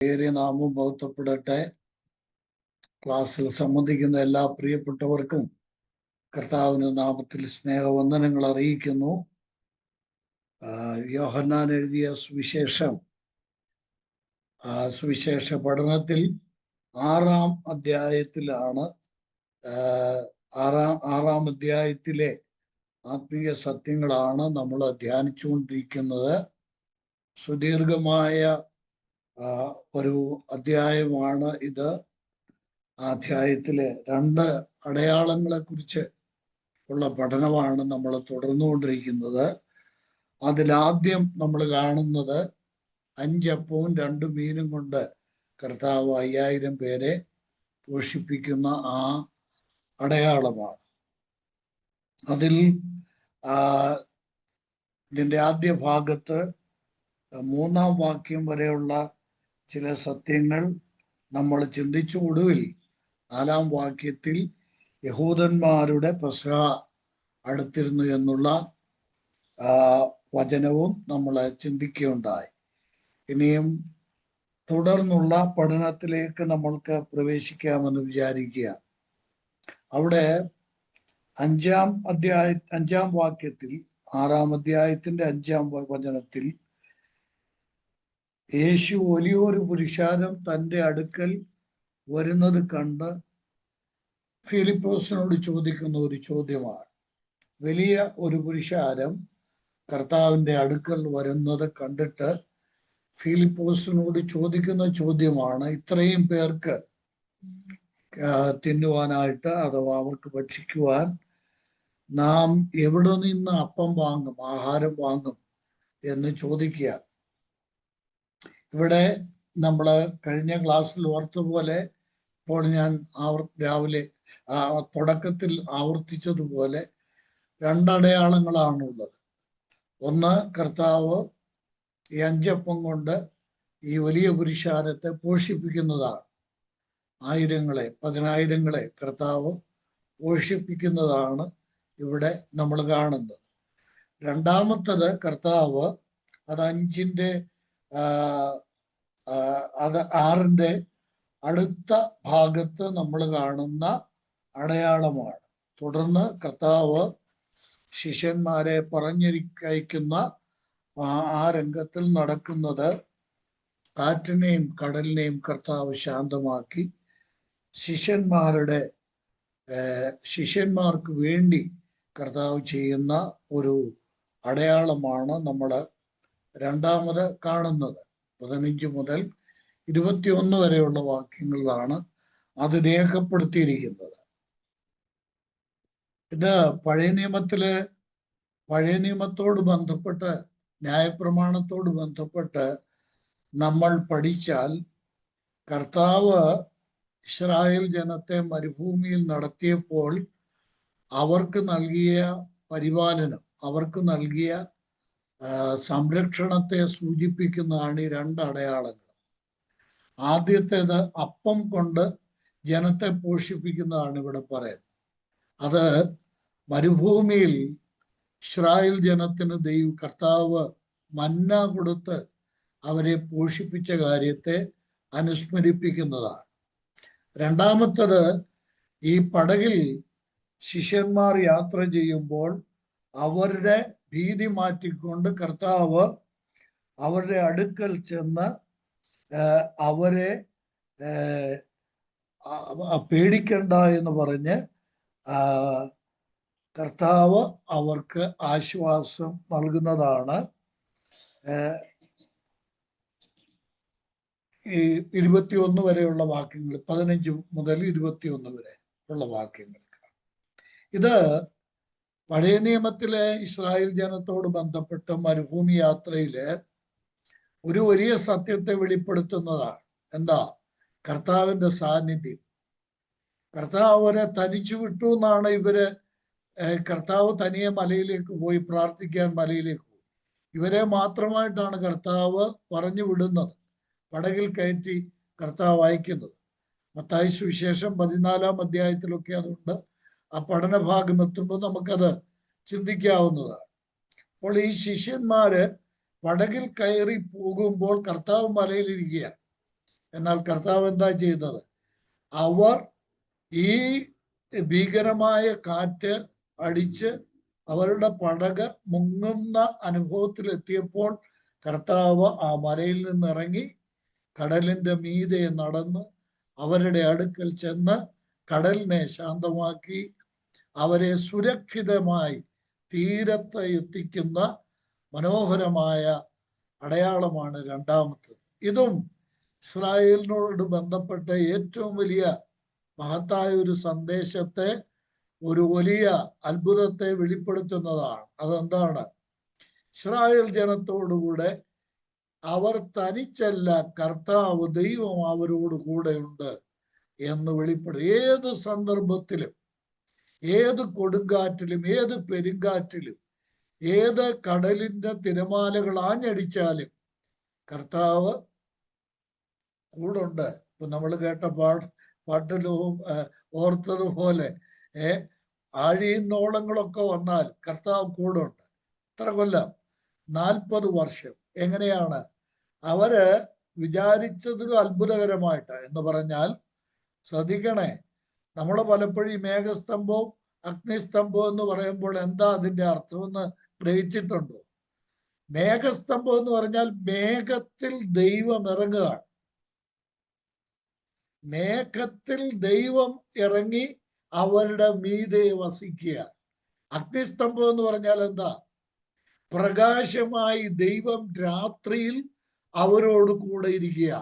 പേര് നാമം ബോധപ്പെടട്ടെ. ക്ലാസ്സിൽ സംബന്ധിക്കുന്ന എല്ലാ പ്രിയപ്പെട്ടവർക്കും കർത്താവിന്റെ നാമത്തിൽ സ്നേഹവന്ദനങ്ങൾ അറിയിക്കുന്നു. യോഹന്നാൻ എഴുതിയ സുവിശേഷ പഠനത്തിൽ 6-ാം അധ്യായത്തിലാണ്. ആറാം അധ്യായത്തിലെ ആത്മീയ സത്യങ്ങളാണ് നമ്മൾ ധ്യാനിച്ചുകൊണ്ടിരിക്കുന്നത്. സുദീർഘമായ ഒരു അധ്യായമാണ് ഇത്. അധ്യായത്തിലെ 2 അടയാളങ്ങളെ കുറിച്ച് ഉള്ള പഠനമാണ് നമ്മൾ തുടർന്നുകൊണ്ടിരിക്കുന്നത്. അതിലാദ്യം നമ്മൾ കാണുന്നത് 5 അപ്പവും 2 മീനും കൊണ്ട് കർത്താവ് 5000 പേരെ പോഷിപ്പിക്കുന്ന ആ അടയാളമാണ്. അതിൽ ഇതിൻ്റെ ആദ്യ ഭാഗത്ത് 3-ാം വാക്യം വരെയുള്ള ചില സത്യങ്ങൾ നമ്മൾ ചിന്തിച്ചു. ഒടുവിൽ 4-ാം വാക്യത്തിൽ യഹൂദന്മാരുടെ പെസഹ അടുത്തിരുന്നു എന്നുള്ള വചനവും നമ്മൾ ചിന്തിക്കുകയുണ്ടായി. ഇനിയും തുടർന്നുള്ള പഠനത്തിലേക്ക് നമ്മൾക്ക് പ്രവേശിക്കാമെന്ന് വിചാരിക്കുക. അവിടെ 5-ാം വാക്യത്തിൽ 6-ാം അധ്യായത്തിന്റെ 5-ാം വചനത്തിൽ യേശു വലിയൊരു പുരുഷാരം തൻ്റെ അടുക്കൽ വരുന്നത് കണ്ട് ഫിലിപ്പോസിനോട് ചോദിക്കുന്ന ഒരു ചോദ്യമാണ്. വലിയ ഒരു പുരുഷാരം കർത്താവിൻ്റെ അടുക്കൽ വരുന്നത് കണ്ടിട്ട് ഫിലിപ്പോസിനോട് ചോദിക്കുന്ന ചോദ്യമാണ്, ഇത്രയും പേർക്ക് തിന്നുവാനായിട്ട് അഥവാ അവർക്ക് ഭക്ഷിക്കുവാൻ നാം എവിടെ നിന്ന് അപ്പം വാങ്ങും, ആഹാരം വാങ്ങും എന്ന് ചോദിക്കുക. ഇവിടെ നമ്മൾ കഴിഞ്ഞ ക്ലാസ്സിൽ ഓർത്തപോലെ, ഇപ്പോൾ ഞാൻ രാവിലെ തുടക്കത്തിൽ ആവർത്തിച്ചതുപോലെ 2 അടയാളങ്ങളാണുള്ളത്. ഒന്ന്, കർത്താവ് ഈ 5 അപ്പം കൊണ്ട് ഈ വലിയ പുരുഷാരത്തെ പോഷിപ്പിക്കുന്നതാണ്. 10,000-ങ്ങളെ കർത്താവ് പോഷിപ്പിക്കുന്നതാണ് ഇവിടെ നമ്മൾ കാണുന്നത്. രണ്ടാമത്തത്, കർത്താവ് അത് 6-ന്റെ അടുത്ത ഭാഗത്ത് നമ്മൾ കാണുന്ന അടയാളമാണ്. തുടർന്ന് കർത്താവ് ശിഷ്യന്മാരെ പറഞ്ഞയക്കുന്ന ആ രംഗത്തിൽ നടക്കുന്നത്, കാറ്റിനെയും കടലിനെയും കർത്താവ് ശാന്തമാക്കി ശിഷ്യന്മാർക്ക് വേണ്ടി കർത്താവ് ചെയ്യുന്ന ഒരു അടയാളമാണ് നമ്മൾ രണ്ടാമത് കാണുന്നത്. 15 മുതൽ 21 വരെയുള്ള വാക്യങ്ങളിലാണ് അത് രേഖപ്പെടുത്തിയിരിക്കുന്നത്. ഇത് പഴയ നിയമത്തോട് ബന്ധപ്പെട്ട്, ന്യായപ്രമാണത്തോട് ബന്ധപ്പെട്ട് നമ്മൾ പഠിച്ചാൽ, കർത്താവ് ഇസ്രായേൽ ജനത്തെ മരുഭൂമിയിൽ നടത്തിയപ്പോൾ അവർക്ക് നൽകിയ പരിപാലനം, അവർക്ക് നൽകിയ സംരക്ഷണത്തെ സൂചിപ്പിക്കുന്നതാണ് ഈ 2 അടയാളങ്ങൾ. ആദ്യത്തേത് അപ്പം കൊണ്ട് ജനത്തെ പോഷിപ്പിക്കുന്നതാണ് ഇവിടെ പറയുന്നത്. അത് മരുഭൂമിയിൽ ഇസ്രായേൽ ജനത്തിന് കർത്താവ് മന്ന കൊടുത്ത് അവരെ പോഷിപ്പിച്ച കാര്യത്തെ അനുസ്മരിപ്പിക്കുന്നതാണ്. രണ്ടാമത്തത്, ഈ പടകിൽ ശിഷ്യന്മാർ യാത്ര ചെയ്യുമ്പോൾ അവരുടെ ഭീതി മാറ്റിക്കൊണ്ട് കർത്താവ് അവരുടെ അടുക്കൽ ചെന്ന് അവരെ പേടിക്കണ്ട എന്ന് പറഞ്ഞ് കർത്താവ് അവർക്ക് ആശ്വാസം നൽകുന്നതാണ്. ഈ 21 വരെയുള്ള വാക്യങ്ങൾ, 15 മുതൽ 21 വരെ ഉള്ള വാക്യങ്ങൾ. ഇത് പഴയ നിയമത്തിലെ ഇസ്രായേൽ ജനത്തോട് ബന്ധപ്പെട്ട മരുഭൂമി യാത്രയില് ഒരു വലിയ സത്യത്തെ വെളിപ്പെടുത്തുന്നതാണ്. എന്താ? കർത്താവിന്റെ സാന്നിധ്യം. കർത്താവ് അവരെ തനിച്ചു വിട്ടു എന്നാണ് കർത്താവ് തനിയെ മലയിലേക്ക് പോയി പ്രാർത്ഥിക്കാൻ മലയിലേക്ക് പോയി. ഇവരെ മാത്രമായിട്ടാണ് കർത്താവ് പറഞ്ഞു വിടുന്നത്, പടകിൽ കയറ്റി കർത്താവ് അയക്കുന്നത്. മത്തായി സുവിശേഷം 14-ാം അധ്യായത്തിലൊക്കെ അതുണ്ട്. ആ പഠനഭാഗം എത്തുമ്പോൾ നമുക്കത് ചിന്തിക്കാവുന്നതാണ്. അപ്പോൾ ഈ ശിഷ്യന്മാര് പടകിൽ കയറി പോകുമ്പോൾ കർത്താവ് മലയിലിരിക്കുകയാണ്. എന്നാൽ കർത്താവ് എന്താ ചെയ്തത്? അവർ ഈ ഭീകരമായ കാറ്റ് അടിച്ച് അവരുടെ പടക് മുങ്ങുന്ന അനുഭവത്തിലെത്തിയപ്പോൾ കർത്താവ് ആ മലയിൽ നിന്നിറങ്ങി കടലിന്റെ മീതെ നടന്ന് അവരുടെ അടുക്കൽ ചെന്ന് കടലിനെ ശാന്തമാക്കി അവരെ സുരക്ഷിതമായി തീരത്ത് എത്തിക്കുന്ന മനോഹരമായ അടയാളമാണ് രണ്ടാമത്തത്. ഇതും ഇസ്രായേലിനോട് ബന്ധപ്പെട്ട ഏറ്റവും വലിയ മഹത്തായ ഒരു സന്ദേശത്തെ, ഒരു വലിയ അത്ഭുതത്തെ വെളിപ്പെടുത്തുന്നതാണ്. അതെന്താണ്? ഇസ്രായേൽ ജനത്തോടുകൂടെ അവർ തനിച്ചല്ല, കർത്താവ് ദൈവം അവരോട് കൂടെയുണ്ട് എന്ന് വെളിപ്പെടും. ഏത് സന്ദർഭത്തിലും, ഏത് കൊടുങ്കാറ്റിലും, ഏത് പെരുങ്കാറ്റിലും, ഏത് കടലിന്റെ തിരമാലകൾ ആഞ്ഞടിച്ചാലും കർത്താവ് കൂടുണ്ട്. ഇപ്പൊ നമ്മൾ കേട്ട പാട്ടിലും ഓർത്തതുപോലെ ആഴിയുന്നോളങ്ങളൊക്കെ വന്നാൽ കർത്താവ് കൂടുണ്ട്. എത്ര കൊല്ലം? 40 വർഷം. എങ്ങനെയാണ്? അവര് വിചാരിച്ചതിലും അത്ഭുതകരമായിട്ട് എന്ന് പറഞ്ഞാൽ, ശ്രദ്ധിക്കണേ, നമ്മൾ പലപ്പോഴും ഈ മേഘസ്തംഭവും അഗ്നിസ്തംഭം എന്ന് പറയുമ്പോൾ എന്താ അതിന്റെ അർത്ഥമെന്ന് ഗ്രഹിച്ചിട്ടുണ്ടോ? മേഘസ്തംഭം എന്ന് പറഞ്ഞാൽ മേഘത്തിൽ ദൈവം ഇറങ്ങുകയാണ്. മേഘത്തിൽ ദൈവം ഇറങ്ങി അവരുടെ മീതെ വസിക്കുക. അഗ്നിസ്തംഭം എന്ന് പറഞ്ഞാൽ എന്താ? പ്രകാശമായി ദൈവം രാത്രിയിൽ അവരോട് കൂടെ ഇരിക്കുക.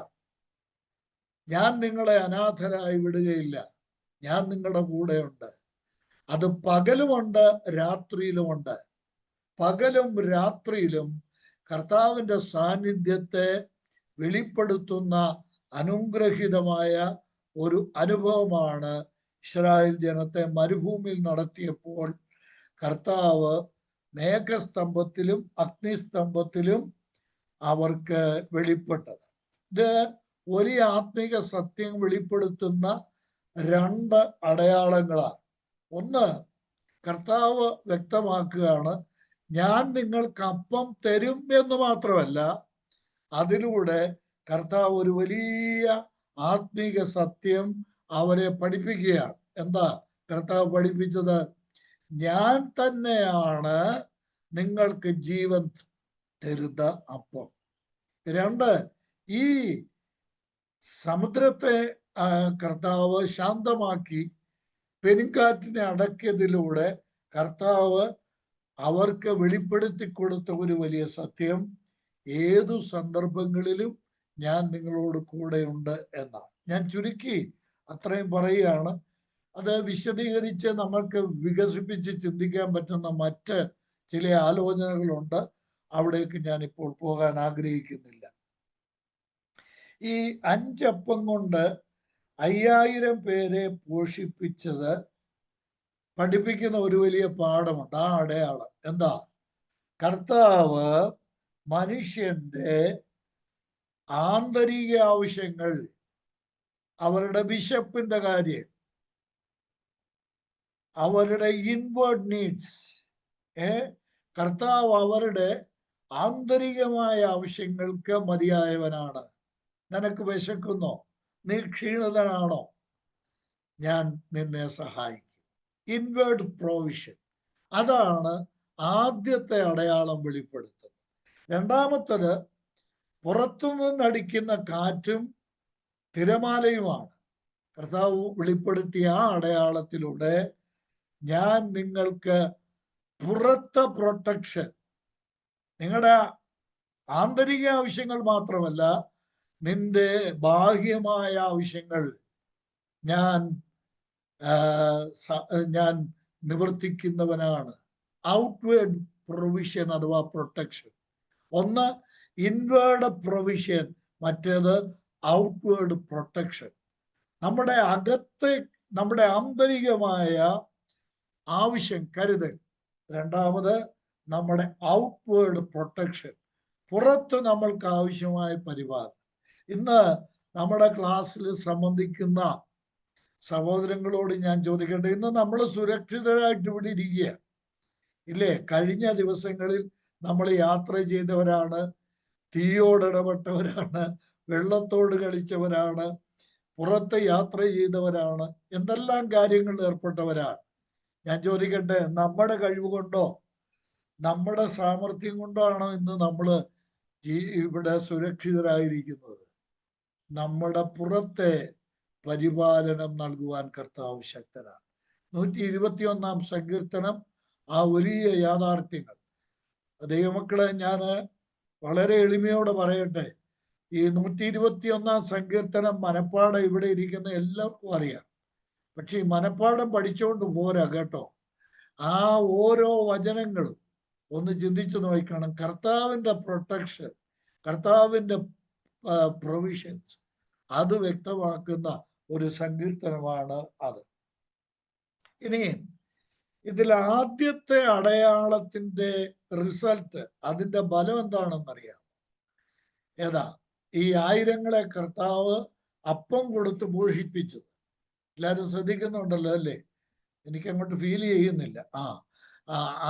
ഞാൻ നിങ്ങളെ അനാഥരായി വിടുകയില്ല, ഞാൻ നിങ്ങളുടെ കൂടെയുണ്ട്. അത് പകലുമുണ്ട്, രാത്രിയിലുമുണ്ട്. പകലും രാത്രിയിലും കർത്താവിന്റെ സാന്നിധ്യത്തെ വെളിപ്പെടുത്തുന്ന അനുഗ്രഹീതമായ ഒരു അനുഭവമാണ് ഇസ്രായേൽ ജനത്തെ മരുഭൂമിയിൽ നടത്തിയപ്പോൾ കർത്താവ് മേഘസ്തംഭത്തിലും അഗ്നിസ്തംഭത്തിലും അവർക്ക് വെളിപ്പെട്ടത്. ഇത് വലിയ ആത്മീക സത്യം വെളിപ്പെടുത്തുന്ന 2 അടയാളങ്ങളാണ്. ഒന്ന്, കർത്താവ് വ്യക്തമാക്കുകയാണ്, ഞാൻ നിങ്ങൾക്ക് അപ്പം തരും എന്ന് മാത്രമല്ല, അതിലൂടെ കർത്താവ് ഒരു വലിയ ആത്മീക സത്യം അവരെ പഠിപ്പിക്കുകയാണ്. എന്താ കർത്താവ് പഠിപ്പിച്ചത്? ഞാൻ തന്നെയാണ് നിങ്ങൾക്ക് ജീവൻ തരുന്ന അപ്പം. 2, ഈ സമുദ്രത്തെ കർത്താവ് ശാന്തമാക്കി പെരുങ്കാറ്റിനെ അടക്കിയതിലൂടെ കർത്താവ് അവർക്ക് വെളിപ്പെടുത്തി കൊടുത്ത ഒരു വലിയ സത്യം, ഏതു സന്ദർഭങ്ങളിലും ഞാൻ നിങ്ങളോട് കൂടെയുണ്ട് എന്നാണ്. ഞാൻ ചുരുക്കി അത്രയും പറയുകയാണ്. അത് വിശദീകരിച്ച് നമുക്ക് വികസിപ്പിച്ച് ചിന്തിക്കാൻ പറ്റുന്ന മറ്റ് ചില ആലോചനകളുണ്ട്. അവിടേക്ക് ഞാൻ ഇപ്പോൾ പോകാൻ ആഗ്രഹിക്കുന്നില്ല. ഈ 5 അപ്പം കൊണ്ട് 5000 പേരെ പോഷിപ്പിച്ചത് പഠിപ്പിക്കുന്ന ഒരു വലിയ പാഠമുണ്ട്. ആ അടയാളം എന്താ? കർത്താവ് മനുഷ്യന്റെ ആന്തരിക ആവശ്യങ്ങൾ, അവരുടെ വിശപ്പിന്റെ കാര്യം, അവരുടെ ഇൻവേർഡ് നീഡ്സ്, കർത്താവ് അവരുടെ ആന്തരികമായ ആവശ്യങ്ങൾക്ക് മതിയായവനാണ്. നിനക്ക് വിശക്കുന്നോ? നീ ക്ഷീണിതനാണോ? ഞാൻ നിന്നെ സഹായിക്കും. ഇൻവേർഡ് പ്രൊവിഷൻ, അതാണ് ആദ്യത്തെ അടയാളം വെളിപ്പെടുത്തുന്നത്. രണ്ടാമത്തത് പുറത്തുനിന്നടിക്കുന്ന കാറ്റും തിരമാലയുമാണ്. കർത്താവ് വെളിപ്പെടുത്തിയ ആ അടയാളത്തിലൂടെ ഞാൻ നിങ്ങൾക്ക് പുറത്തെ പ്രൊട്ടക്ഷൻ, നിങ്ങളുടെ ആന്തരിക ആവശ്യങ്ങൾ മാത്രമല്ല, നിന്റെ ബാഹ്യമായ ആവശ്യങ്ങൾ ഞാൻ നിവർത്തിക്കുന്നവനാണ്. ഔട്ട്വേർഡ് പ്രൊവിഷൻ അഥവാ പ്രൊട്ടക്ഷൻ. ഒന്ന് ഇൻവേർഡ് പ്രൊവിഷൻ, മറ്റേത് ഔട്ട്വേർഡ് പ്രൊട്ടക്ഷൻ. നമ്മുടെ അകത്തെ, നമ്മുടെ ആന്തരികമായ ആവശ്യം, കരുതൽ. രണ്ടാമത് നമ്മുടെ ഔട്ട്വേർഡ് പ്രൊട്ടക്ഷൻ, പുറത്ത് നമ്മൾക്ക് ആവശ്യമായ പരിപാലനം. ഇന്ന് നമ്മുടെ ക്ലാസ്സിൽ സംബന്ധിക്കുന്ന സഹോദരങ്ങളോട് ഞാൻ ചോദിക്കട്ടെ, ഇന്ന് നമ്മൾ സുരക്ഷിതരായിട്ട് ഇവിടെ ഇരിക്കുക ഇല്ലേ? കഴിഞ്ഞ ദിവസങ്ങളിൽ നമ്മൾ യാത്ര ചെയ്തവരാണ്, തീയോടിടപെട്ടവരാണ്, വെള്ളത്തോട് കളിച്ചവരാണ്, പുറത്ത് യാത്ര ചെയ്തവരാണ്, എന്തെല്ലാം കാര്യങ്ങളിൽ ഏർപ്പെട്ടവരാണ്. ഞാൻ ചോദിക്കട്ടെ, നമ്മുടെ കഴിവ് കൊണ്ടോ നമ്മുടെ സാമർഥ്യം കൊണ്ടോ ആണോ ഇന്ന് നമ്മൾ ഇവിടെ സുരക്ഷിതരായിരിക്കുന്നത്? നമ്മുടെ പുറത്തെ പരിപാലനം നൽകുവാൻ കർത്താവ് ശക്തനാണ്. 121 സങ്കീർത്തനം ആ വലിയ യാഥാർത്ഥ്യങ്ങൾ. ദൈവമക്കളെ, ഞാൻ വളരെ എളിമയോടെ പറയട്ടെ, ഈ 121 സങ്കീർത്തനം മനപ്പാടം ഇവിടെ ഇരിക്കുന്ന എല്ലാവർക്കും അറിയാം. പക്ഷെ ഈ മനപ്പാടം പഠിച്ചുകൊണ്ട് പോരാ കേട്ടോ. ആ ഓരോ വചനങ്ങളും ഒന്ന് ചിന്തിച്ചു നോക്കണം. കർത്താവിൻ്റെ പ്രൊട്ടക്ഷൻ, കർത്താവിൻ്റെ പ്രൊവിഷൻസ് അത് വ്യക്തമാക്കുന്ന ഒരു സങ്കീർത്തനമാണ് അത്. ഇനി ഇതിൽ ആദ്യത്തെ അടയാളത്തിന്റെ റിസൾട്ട്, അതിന്റെ ബലം എന്താണെന്നറിയാം? ഏതാ? ഈ ആയിരങ്ങളെ കർത്താവ് അപ്പം കൊടുത്ത് പോഷിപ്പിച്ചത്. എല്ലാവരും ശ്രദ്ധിക്കുന്നുണ്ടല്ലോ അല്ലേ? എനിക്ക് അങ്ങോട്ട് ഫീൽ ചെയ്യുന്നില്ല.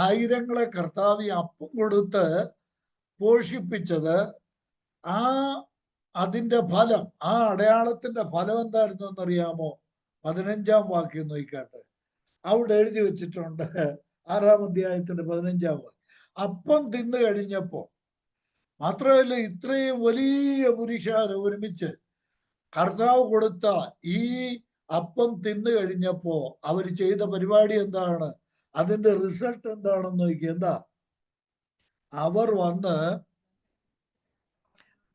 ആയിരങ്ങളെ കർത്താവ് ഈ അപ്പം കൊടുത്ത് പോഷിപ്പിച്ചത്, അതിന്റെ ഫലം, ആ അടയാളത്തിന്റെ ഫലം എന്തായിരുന്നു എന്നറിയാമോ? 15-ാം വാക്യം നോക്കിക്കാട്ടെ. അവിടെ എഴുതി വെച്ചിട്ടുണ്ട്, 6-ാം അധ്യായത്തിന്റെ 15-ാം വാക്യം. അപ്പം തിന്നു കഴിഞ്ഞപ്പോ, മാത്രമല്ല ഇത്രയും വലിയ പുരുഷാര് ഒരുമിച്ച് കർത്താവ് കൊടുത്ത ഈ അപ്പം തിന്നു കഴിഞ്ഞപ്പോ അവർ ചെയ്ത പരിപാടി എന്താണ്? അതിന്റെ റിസൾട്ട് എന്താണെന്ന് നോക്കി. എന്താ? അവർ വന്ന്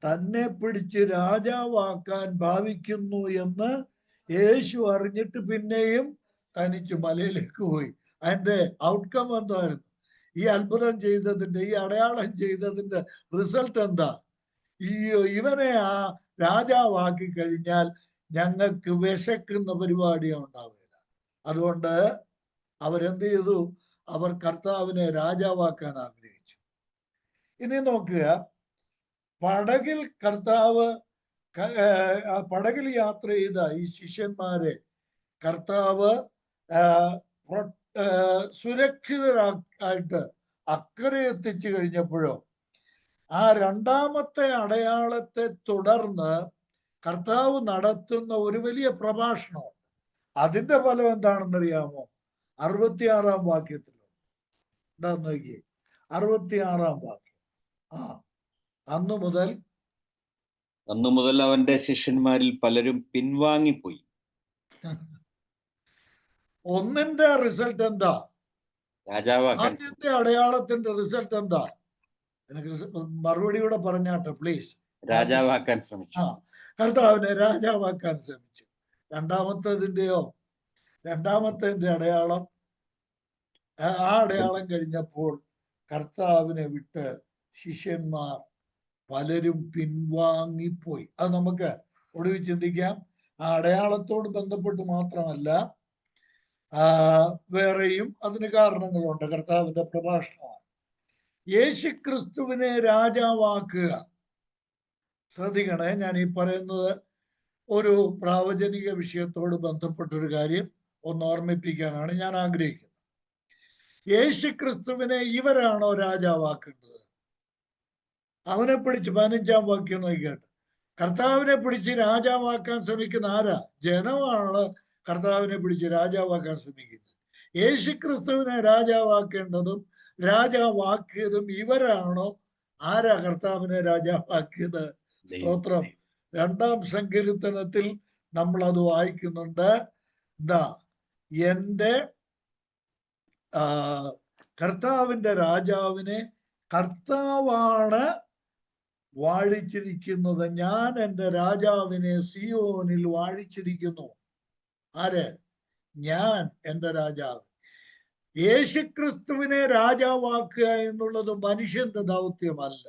തന്നെ പിടിച്ച് രാജാവാക്കാൻ ഭാവിക്കുന്നു എന്ന് യേശു അറിഞ്ഞിട്ട് പിന്നെയും തനിച്ച് മലയിലേക്ക് പോയി. അതിന്റെ ഔട്ട്കം എന്തായിരുന്നു? ഈ അത്ഭുതം ചെയ്തതിന്റെ, ഈ അടയാളം ചെയ്തതിന്റെ റിസൾട്ട് എന്താ? ഇവനെ ആ രാജാവാക്കി കഴിഞ്ഞാൽ ഞങ്ങൾക്ക് വിശക്കുന്ന പരിപാടിയാണ് ഉണ്ടാവില്ല. അതുകൊണ്ട് അവരെന്ത് ചെയ്തു? അവർ കർത്താവിനെ രാജാവാക്കാൻ ആഗ്രഹിച്ചു. ഇനി നോക്കുക, പടകിൽ കർത്താവ് പടകിൽ യാത്ര ചെയ്ത ഈ ശിഷ്യന്മാരെ കർത്താവ് സുരക്ഷിതരായിട്ട് അക്കരെ എത്തിച്ചു കഴിഞ്ഞപ്പോഴോ, ആ രണ്ടാമത്തെ അടയാളത്തെ തുടർന്ന് കർത്താവ് നടത്തുന്ന ഒരു വലിയ പ്രഭാഷണം. അതിന്റെ ഫലം എന്താണെന്നറിയാമോ? 66-ാം വാക്യത്തിലുണ്ട്. എന്താന്ന് നോക്കിയേ, 66-ാം വാക്യം. അന്നു മുതൽ അവന്റെ ശിഷ്യന്മാരിൽ പലരും പിൻവാങ്ങിപ്പോയി. ഒന്നിന്റെ റിസൾട്ട് എന്താ? ആദ്യത്തെ അടയാളത്തിന്റെ റിസൾട്ട് എന്താ? എനിക്ക് മറുപടി കൂടെ പറഞ്ഞാട്ടെ പ്ലീസ്. രാജാവാക്കാൻ ശ്രമിച്ചു. കർത്താവിനെ രാജാവാക്കാൻ ശ്രമിച്ചു. രണ്ടാമത്തെ അടയാളം, ആ അടയാളം കഴിഞ്ഞപ്പോൾ കർത്താവിനെ വിട്ട് ശിഷ്യന്മാർ പലരും പിൻവാങ്ങിപ്പോയി. അത് നമുക്ക് ഒടുവിൽ ചിന്തിക്കാം. ആ അടയാളത്തോട് ബന്ധപ്പെട്ട് മാത്രമല്ല, വേറെയും അതിന് കാരണങ്ങളുണ്ട്. കർത്താവിന്റെ പ്രഭാഷണമാണ്. യേശുക്രിസ്തുവിനെ രാജാവാക്കുക. ശ്രദ്ധിക്കണേ, ഞാൻ ഈ പറയുന്നത് ഒരു പ്രാവചനിക വിഷയത്തോട് ബന്ധപ്പെട്ടൊരു കാര്യം ഒന്ന് ഓർമ്മിപ്പിക്കാനാണ് ഞാൻ ആഗ്രഹിക്കുന്നത്. യേശുക്രിസ്തുവിനെ ഇവരാണോ രാജാവാക്കേണ്ടത്? അവനെ പിടിച്ച് 15-ാം വാക്യം നോക്കിയിട്ട്, കർത്താവിനെ പിടിച്ച് രാജാവാക്കാൻ ശ്രമിക്കുന്ന ആരാ? ജനമാണ് കർത്താവിനെ പിടിച്ച് രാജാവാക്കാൻ ശ്രമിക്കുന്നത്. യേശുക്രിസ്തുവിനെ രാജാവാക്കേണ്ടതും രാജാവാക്കിയതും ഇവരാണോ? ആരാ കർത്താവിനെ രാജാവാക്കിയത്? സ്തോത്രം. 2-ാം സങ്കീർത്തനത്തിൽ നമ്മൾ അത് വായിക്കുന്നുണ്ട്. എന്താ? എൻ്റെ കർത്താവിൻ്റെ രാജാവിനെ കർത്താവാണ് വാഴിച്ചിരിക്കുന്നത്. ഞാൻ എൻ്റെ രാജാവിനെ സിയോനിൽ വാഴിച്ചിരിക്കുന്നു. ആര്? ഞാൻ, എൻ്റെ രാജാവ്. യേശുക്രിസ്തുവിനെ രാജാവാക്കുക എന്നുള്ളത് മനുഷ്യന്റെ ദൗത്യമല്ല.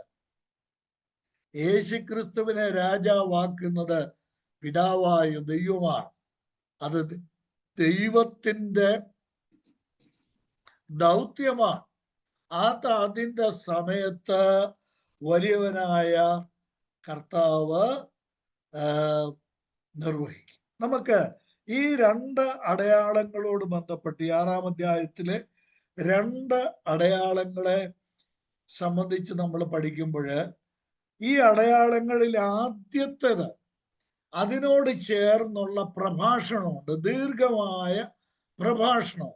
യേശുക്രിസ്തുവിനെ രാജാവാക്കുന്നത് പിതാവായ ദൈവമാണ്. അത് ദൈവത്തിൻ്റെ ദൗത്യമാണ്. അതിൻ്റെ സമയത്ത് വലിയവനായ കർത്താവ് നിർവഹിക്കും. നമുക്ക് ഈ 2 അടയാളങ്ങളോട് ബന്ധപ്പെട്ട് 6-ാം അധ്യായത്തിലെ 2 അടയാളങ്ങളെ സംബന്ധിച്ച് നമ്മൾ പഠിക്കുമ്പോൾ ഈ അടയാളങ്ങളിൽ ആദ്യത്തേത് അതിനോട് ചേർന്നുള്ള പ്രഭാഷണമുണ്ട്, ദീർഘമായ പ്രഭാഷണം.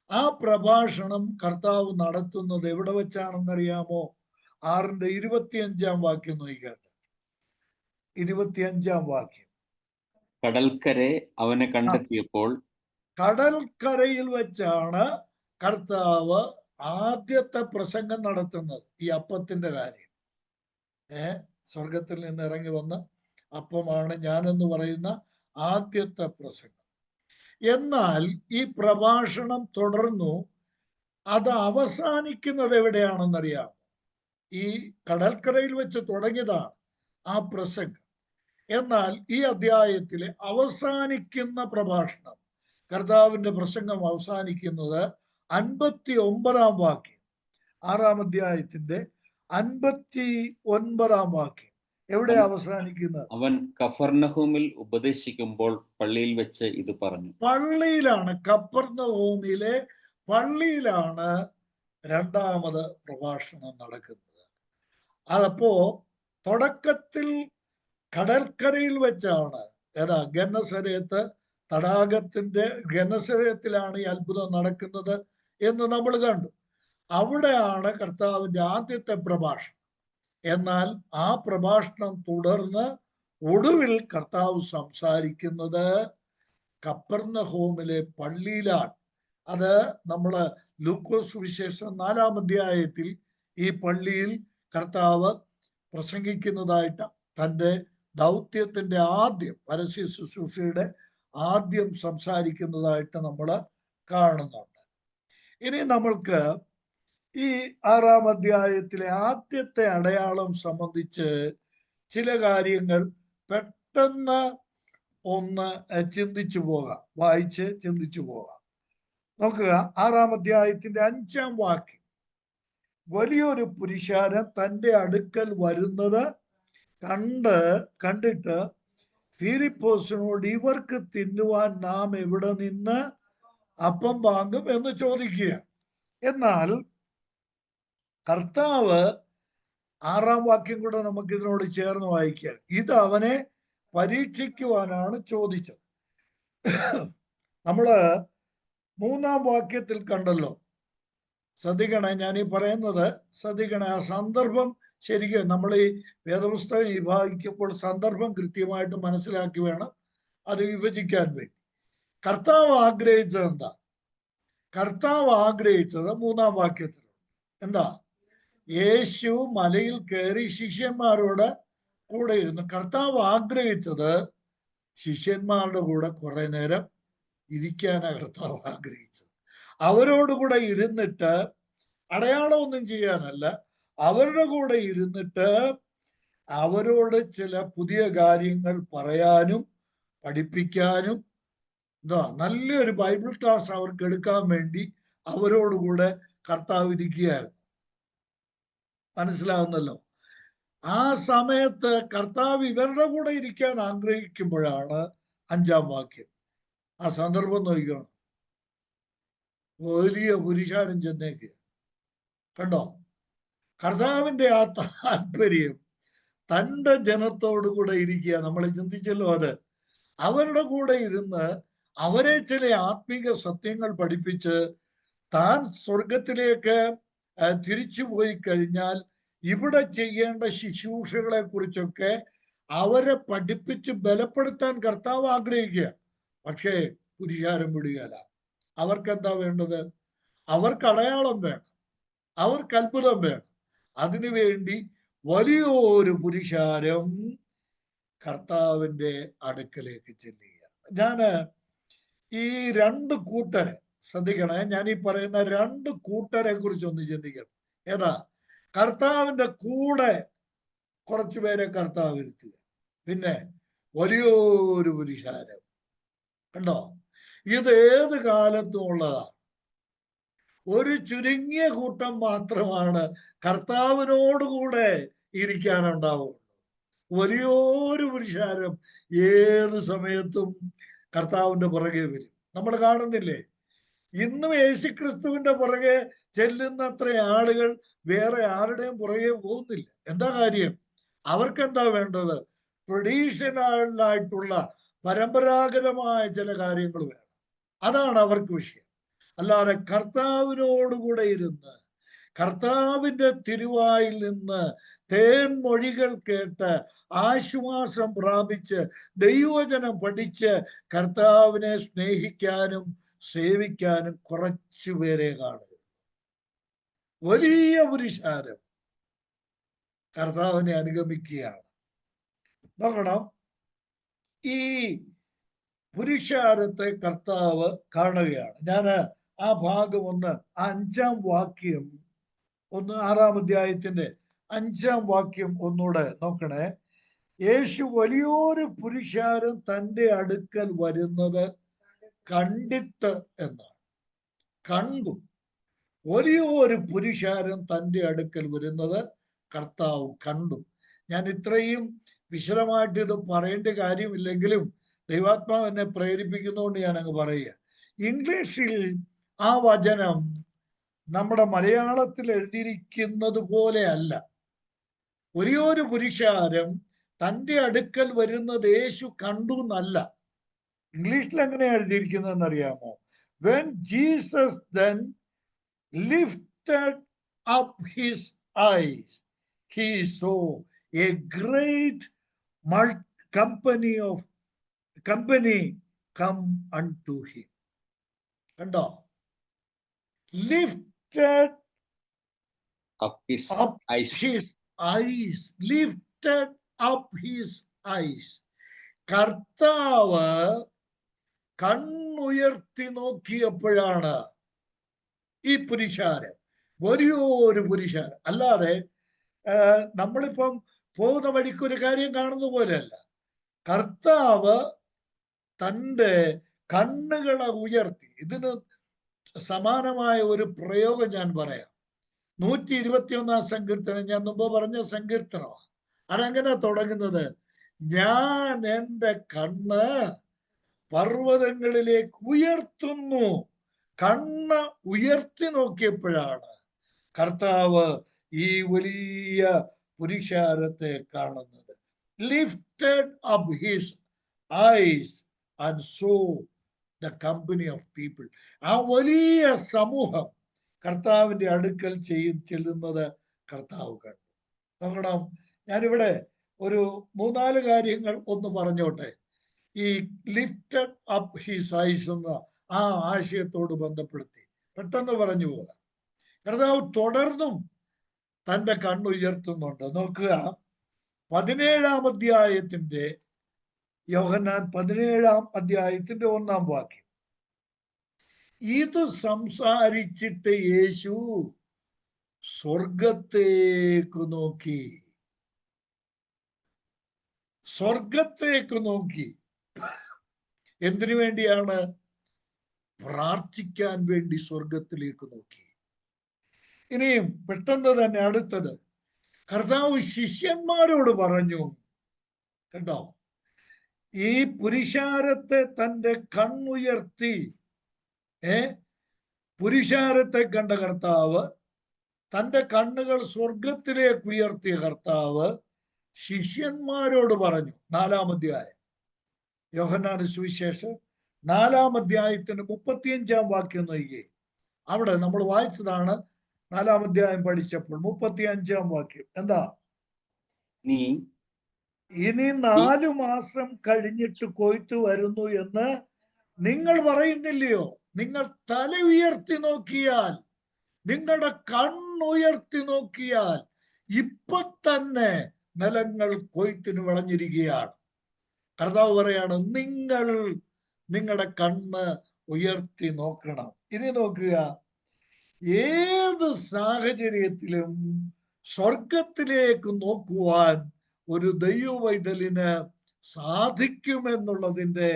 ആ പ്രഭാഷണം കർത്താവ് നടത്തുന്നത് എവിടെ വെച്ചാണെന്നറിയാമോ? 6:25 നോക്കിക്കാട്ടെ. 25 കടൽക്കരെ അവനെ കണ്ടെത്തിയപ്പോൾ കടൽക്കരയിൽ വെച്ചാണ് കർത്താവ് ആദ്യത്തെ പ്രസംഗം നടത്തുന്നത്. ഈ അപ്പത്തിന്റെ കാര്യം, സ്വർഗത്തിൽ നിന്ന് ഇറങ്ങി വന്ന് അപ്പമാണ് ഞാനെന്ന് പറയുന്ന ആദ്യത്തെ പ്രസംഗം. എന്നാൽ ഈ പ്രഭാഷണം തുടർന്നു. അത് അവസാനിക്കുന്നത് എവിടെയാണെന്നറിയാം? ഈ കടൽക്കരയിൽ വെച്ച് തുടങ്ങിയതാണ് ആ പ്രസംഗം. എന്നാൽ ഈ അധ്യായത്തിലെ അവസാനിക്കുന്ന പ്രഭാഷണം, കർത്താവിന്റെ പ്രസംഗം അവസാനിക്കുന്നത് 59 6 അധ്യായത്തിന്റെ 59 എവിടെ അവസാനിക്കുന്നത്? അവൻ കഫർനഹൂമിൽ ഉപദേശിക്കുമ്പോൾ പള്ളിയിൽ വെച്ച് ഇത് പറഞ്ഞു. പള്ളിയിലാണ്, കഫർനഹൂമിലെ പള്ളിയിലാണ് രണ്ടാമത് പ്രഭാഷണം നടക്കുന്നത്. അതപ്പോ തുടക്കത്തിൽ കടൽക്കരയിൽ വെച്ചാണ്, ഗന്നസരത്ത് തടാകത്തിന്റെ ഗന്നസരത്തിലാണ് ഈ അത്ഭുതം നടക്കുന്നത് എന്ന് നമ്മൾ കണ്ടു. അവിടെയാണ് കർത്താവിന്റെ ആദ്യത്തെ പ്രഭാഷണം. എന്നാൽ ആ പ്രഭാഷണം തുടർന്ന് ഒടുവിൽ കർത്താവ് സംസാരിക്കുന്നത് കഫർനഹൂമിലെ പള്ളിയിലാണ്. അത് നമ്മള് ലൂക്കോസ് സുവിശേഷം 4 അധ്യായത്തിൽ ഈ പള്ളിയിൽ കർത്താവ് പ്രസംഗിക്കുന്നതായിട്ട്, തൻ്റെ ദൗത്യത്തിന്റെ ആദ്യം, പരസ്യ ശുശ്രൂഷയുടെ ആദ്യം സംസാരിക്കുന്നതായിട്ട് നമ്മൾ കാണുന്നുണ്ട്. ഇനി നമ്മൾക്ക് ഈ 6 അധ്യായത്തിലെ ആദ്യത്തെ അടയാളം സംബന്ധിച്ച് ചില കാര്യങ്ങൾ പെട്ടെന്ന് ഒന്ന് ചിന്തിച്ചു പോകാം, വായിച്ച് ചിന്തിച്ചു പോകാം. നോക്കുക, 6 അധ്യായത്തിന്റെ 5 വലിയൊരു പുരുഷാരം തൻ്റെ അടുക്കൽ വരുന്നത് കണ്ടിട്ട് ഫിലിപ്പോസിനോട്, ഇവർക്ക് തിന്നുവാൻ നാം എവിടെ നിന്ന് അപ്പം വാങ്ങും എന്ന് ചോദിക്കുക. എന്നാൽ കർത്താവ് 6 കൂടെ നമുക്ക് ഇതിനോട് ചേർന്ന് വായിക്കാം. ഇത് അവനെ പരീക്ഷിക്കുവാനാണ് ചോദിച്ചത്. നമ്മള് 3 കണ്ടല്ലോ. ശ്രദ്ധിക്കണേ, ഞാനീ പറയുന്നത് ശ്രദ്ധിക്കണേ. ആ സന്ദർഭം ശരിക്കും നമ്മൾ ഈ വേദപുസ്തകം വിഭാഗിക്കുമ്പോൾ സന്ദർഭം കൃത്യമായിട്ട് മനസ്സിലാക്കി വേണം അത് വിഭജിക്കാൻ വേണ്ടി. കർത്താവ് ആഗ്രഹിച്ചത് എന്താ? കർത്താവ് ആഗ്രഹിച്ചത് 3 എന്താ? യേശു മലയിൽ കയറി ശിഷ്യന്മാരോട് കൂടെ ഇരുന്നു. കർത്താവ് ആഗ്രഹിച്ചത് ശിഷ്യന്മാരുടെ കൂടെ കുറെ നേരം ഇരിക്കാനാണ് കർത്താവ് ആഗ്രഹിച്ചത്. അവരോടുകൂടെ ഇരുന്നിട്ട് അടയാളമൊന്നും ചെയ്യാനല്ല, അവരുടെ കൂടെ ഇരുന്നിട്ട് അവരോട് ചില പുതിയ കാര്യങ്ങൾ പറയാനും പഠിപ്പിക്കാനും, നല്ലൊരു ബൈബിൾ ക്ലാസ് അവർക്ക് എടുക്കാൻ വേണ്ടി അവരോടുകൂടെ കർത്താവ് ഇരിക്കുകയായിരുന്നു. മനസ്സിലാവുന്നല്ലോ. ആ സമയത്ത് കർത്താവ് ഇവരുടെ കൂടെ ഇരിക്കാൻ ആഗ്രഹിക്കുമ്പോഴാണ് 5 ആ സന്ദർഭം നോക്കണം. വലിയ പുരുഷാരം ചെന്നേക്ക് കണ്ടോ? കർത്താവിന്റെ ആ താല്പര്യം തൻ്റെ ജനത്തോടു കൂടെ ഇരിക്കുക. നമ്മൾ ചിന്തിച്ചല്ലോ അത്. അവരുടെ കൂടെ ഇരുന്ന് അവരെ ചില ആത്മീക സത്യങ്ങൾ പഠിപ്പിച്ച് താൻ സ്വർഗത്തിലേക്ക് തിരിച്ചു പോയി കഴിഞ്ഞാൽ ഇവിടെ ചെയ്യേണ്ട ശുശ്രൂഷകളെ കുറിച്ചൊക്കെ അവരെ പഠിപ്പിച്ച് ബലപ്പെടുത്താൻ കർത്താവ് ആഗ്രഹിക്കുക. പക്ഷേ പുരുഷാരം വിടുകയല്ല. അവർക്ക് എന്താ വേണ്ടത്? അവർക്ക് അടയാളം വേണം, അവർക്ക് അത്ഭുതം വേണം. അതിനുവേണ്ടി വലിയൊരു പുരുഷാരം കർത്താവിന്റെ അടുക്കലേക്ക് ചെല്ലുക. ഞാന് ഈ 2 കൂട്ടരെ ശ്രദ്ധിക്കണേ. ഞാൻ ഈ പറയുന്ന 2 കൂട്ടരെ കുറിച്ചൊന്ന് ചിന്തിക്കണം. ഏതാ? കർത്താവിന്റെ കൂടെ കുറച്ചുപേരെ കർത്താവ് ഇരുത്തുക, പിന്നെ വലിയൊരു പുരുഷാരം. കണ്ടോ? ഇത് ഏത് കാലത്തും ഉള്ളതാണ്. ഒരു ചുരുങ്ങിയ കൂട്ടം മാത്രമാണ് കർത്താവിനോടുകൂടെ ഇരിക്കാനുണ്ടാവുള്ളൂ. വലിയൊരു പുരുഷാരം ഏത് സമയത്തും കർത്താവിന്റെ പുറകെ വരും. നമ്മൾ കാണുന്നില്ലേ? ഇന്നും യേശുക്രിസ്തുവിന്റെ പുറകെ ചെല്ലുന്നത്ര ആളുകൾ വേറെ ആരുടെയും പുറകെ പോകുന്നില്ല. എന്താ കാര്യം? അവർക്ക് എന്താ വേണ്ടത്? ട്രഡീഷണലായിട്ടുള്ള പരമ്പരാഗതമായ ചില കാര്യങ്ങൾ വേണം. അതാണ് അവർക്ക് വിഷയം. അല്ലാതെ കർത്താവിനോടുകൂടെ ഇരുന്ന് കർത്താവിന്റെ തിരുവായിൽ നിന്ന് തേൻമൊഴികൾ കേട്ട് ആശ്വാസം പ്രാപിച്ച് ദൈവവചനം പഠിച്ച് കർത്താവിനെ സ്നേഹിക്കാനും സേവിക്കാനും കുറച്ചു പേരെ കാണുക. വലിയ പുരുഷാരം കർത്താവിനെ അനുഗമിക്കുകയാണ്. നോക്കണം, ഈ പുരുഷാരത്തെ കർത്താവ് കാണുകയാണ്. ഞാൻ ആ ഭാഗം ഒന്ന്, 5-ാം വാക്യം ഒന്ന്, 6-ാം അധ്യായത്തിന്റെ 5-ാം വാക്യം ഒന്നുകൂടെ നോക്കണേ. യേശു വലിയൊരു പുരുഷാരം തൻ്റെ അടുക്കൽ വരുന്നത് കണ്ടിട്ട് എന്നാണ്. കണ്ടു. വലിയൊരു പുരുഷാരം തൻ്റെ അടുക്കൽ വരുന്നത് കർത്താവ് കണ്ടു. ഞാൻ ഇത്രയും വിശദമായിട്ട് ഇത് പറയേണ്ട കാര്യമില്ലെങ്കിലും ദൈവാത്മാവ് എന്നെ പ്രേരിപ്പിക്കുന്നതുകൊണ്ട് ഞാൻ അങ്ങ് പറയുക. ഇംഗ്ലീഷിൽ ആ വചനം നമ്മുടെ മലയാളത്തിൽ എഴുതിയിരിക്കുന്നത് പോലെ അല്ല. വലിയൊരു പുരുഷാരം തൻ്റെ അടുക്കൽ വരുന്നത് യേശു കണ്ടു എന്നല്ല. ഇംഗ്ലീഷിൽ എങ്ങനെയാണ് എഴുതിയിരിക്കുന്നതെന്ന് അറിയാമോ? When Jesus then lifted up his eyes, he saw a great company come unto him. കണ്ടോ? Lifted up his eyes. Lifted up his eyes. കർത്താവ് കണ്ണുയർത്തി നോക്കിയപ്പോഴാണ് ഈ പുരുഷാരം, വലിയൊരു പുരുഷാരം. അല്ലാതെ നമ്മളിപ്പം പോകുന്ന വഴിക്ക് ഒരു കാര്യം കാണുന്ന പോലെയല്ല. കർത്താവ് തൻ്റെ കണ്ണുകളെ ഉയർത്തി. ഇതിന് സമാനമായ ഒരു പ്രയോഗം ഞാൻ പറയാം. 121-ാം സങ്കീർത്തനം, ഞാൻ മുമ്പ് പറഞ്ഞ സങ്കീർത്തനമാണ്. അതെങ്ങനെ തുടങ്ങുന്നത്? ഞാൻ എൻ്റെ കണ്ണ് പർവ്വതങ്ങളിലേക്ക് ഉയർത്തുന്നു. കണ്ണ് ഉയർത്തി നോക്കിയപ്പോഴാണ് കർത്താവ് ഈ വലിയ പുരുഷാരത്തെ കാണുന്നത്. Lifted up his eyes and so the company of people. ആ വലിയ സമൂഹം കർത്താവിന്റെ അടുക്കൽ ചെല്ലുന്നത് കർത്താവ് കണ്ടു. നോക്കണം, ഞാനിവിടെ ഒരു 3-4 കാര്യങ്ങൾ ഒന്ന് പറഞ്ഞോട്ടെ. ഈ ലിഫ്റ്റഡ് അപ്പ് ഹിസ് ഐസ് എന്ന ആ ആശയത്തോട് ബന്ധപ്പെടുത്തി പെട്ടെന്ന് പറഞ്ഞു പോകാം. കർത്താവ് തുടർന്നും തൻ്റെ കണ്ണുയർത്തുന്നുണ്ട്. നോക്കുക, 17-ാം അധ്യായത്തിന്റെ, യോഹന്നാൻ 17-ാം അധ്യായത്തിന്റെ 1-ാം വാക്യം. ഇത് സംസാരിച്ചിട്ട് യേശു സ്വർഗത്തേക്ക് നോക്കി. സ്വർഗത്തേക്ക് നോക്കി. എന്തിനു വേണ്ടിയാണ്? പ്രാർത്ഥിക്കാൻ വേണ്ടി സ്വർഗത്തിലേക്ക് നോക്കി. ഇനിയും പെട്ടെന്ന് തന്നെ അടുത്തത്, കർത്താവ് ശിഷ്യന്മാരോട് പറഞ്ഞു. കേട്ടോ, ഈ പുരുഷാരത്തെ തൻ്റെ കണ്ണുയർത്തി, പുരുഷാരത്തെ കണ്ട കർത്താവ്, തൻ്റെ കണ്ണുകൾ സ്വർഗത്തിലേക്ക് ഉയർത്തിയ കർത്താവ് ശിഷ്യന്മാരോട് പറഞ്ഞു. 4-ാം അധ്യായം, യോഹന്നാൻ സുവിശേഷം 4-ാം അധ്യായത്തിന് 35-ാം വാക്യം നോക്കിയേ. അവിടെ നമ്മൾ വായിച്ചതാണ്. 4-ാം അധ്യായം പഠിച്ചപ്പോൾ 35-ാം വാക്യം എന്താ? ഇനി 4 മാസം കഴിഞ്ഞിട്ട് കൊയ്ത്ത് വരുന്നു എന്ന് നിങ്ങൾ പറയുന്നില്ലയോ? നിങ്ങൾ തല ഉയർത്തി നോക്കിയാൽ, നിങ്ങളുടെ കണ്ണുയർത്തി നോക്കിയാൽ ഇപ്പൊ തന്നെ നിലങ്ങൾ കൊയ്ത്തിന് വിളഞ്ഞിരിക്കുകയാണ്. കർത്താവ് പറയാണ്, നിങ്ങൾ നിങ്ങളുടെ കണ്ണ് ഉയർത്തി നോക്കണം. ഇനി നോക്കുക, ഏത് സാഹചര്യത്തിലും സ്വർഗത്തിലേക്ക് നോക്കുവാൻ ഒരു ദൈവവൈതലിന് സാധിക്കുമെന്നുള്ളതിൻ്റെ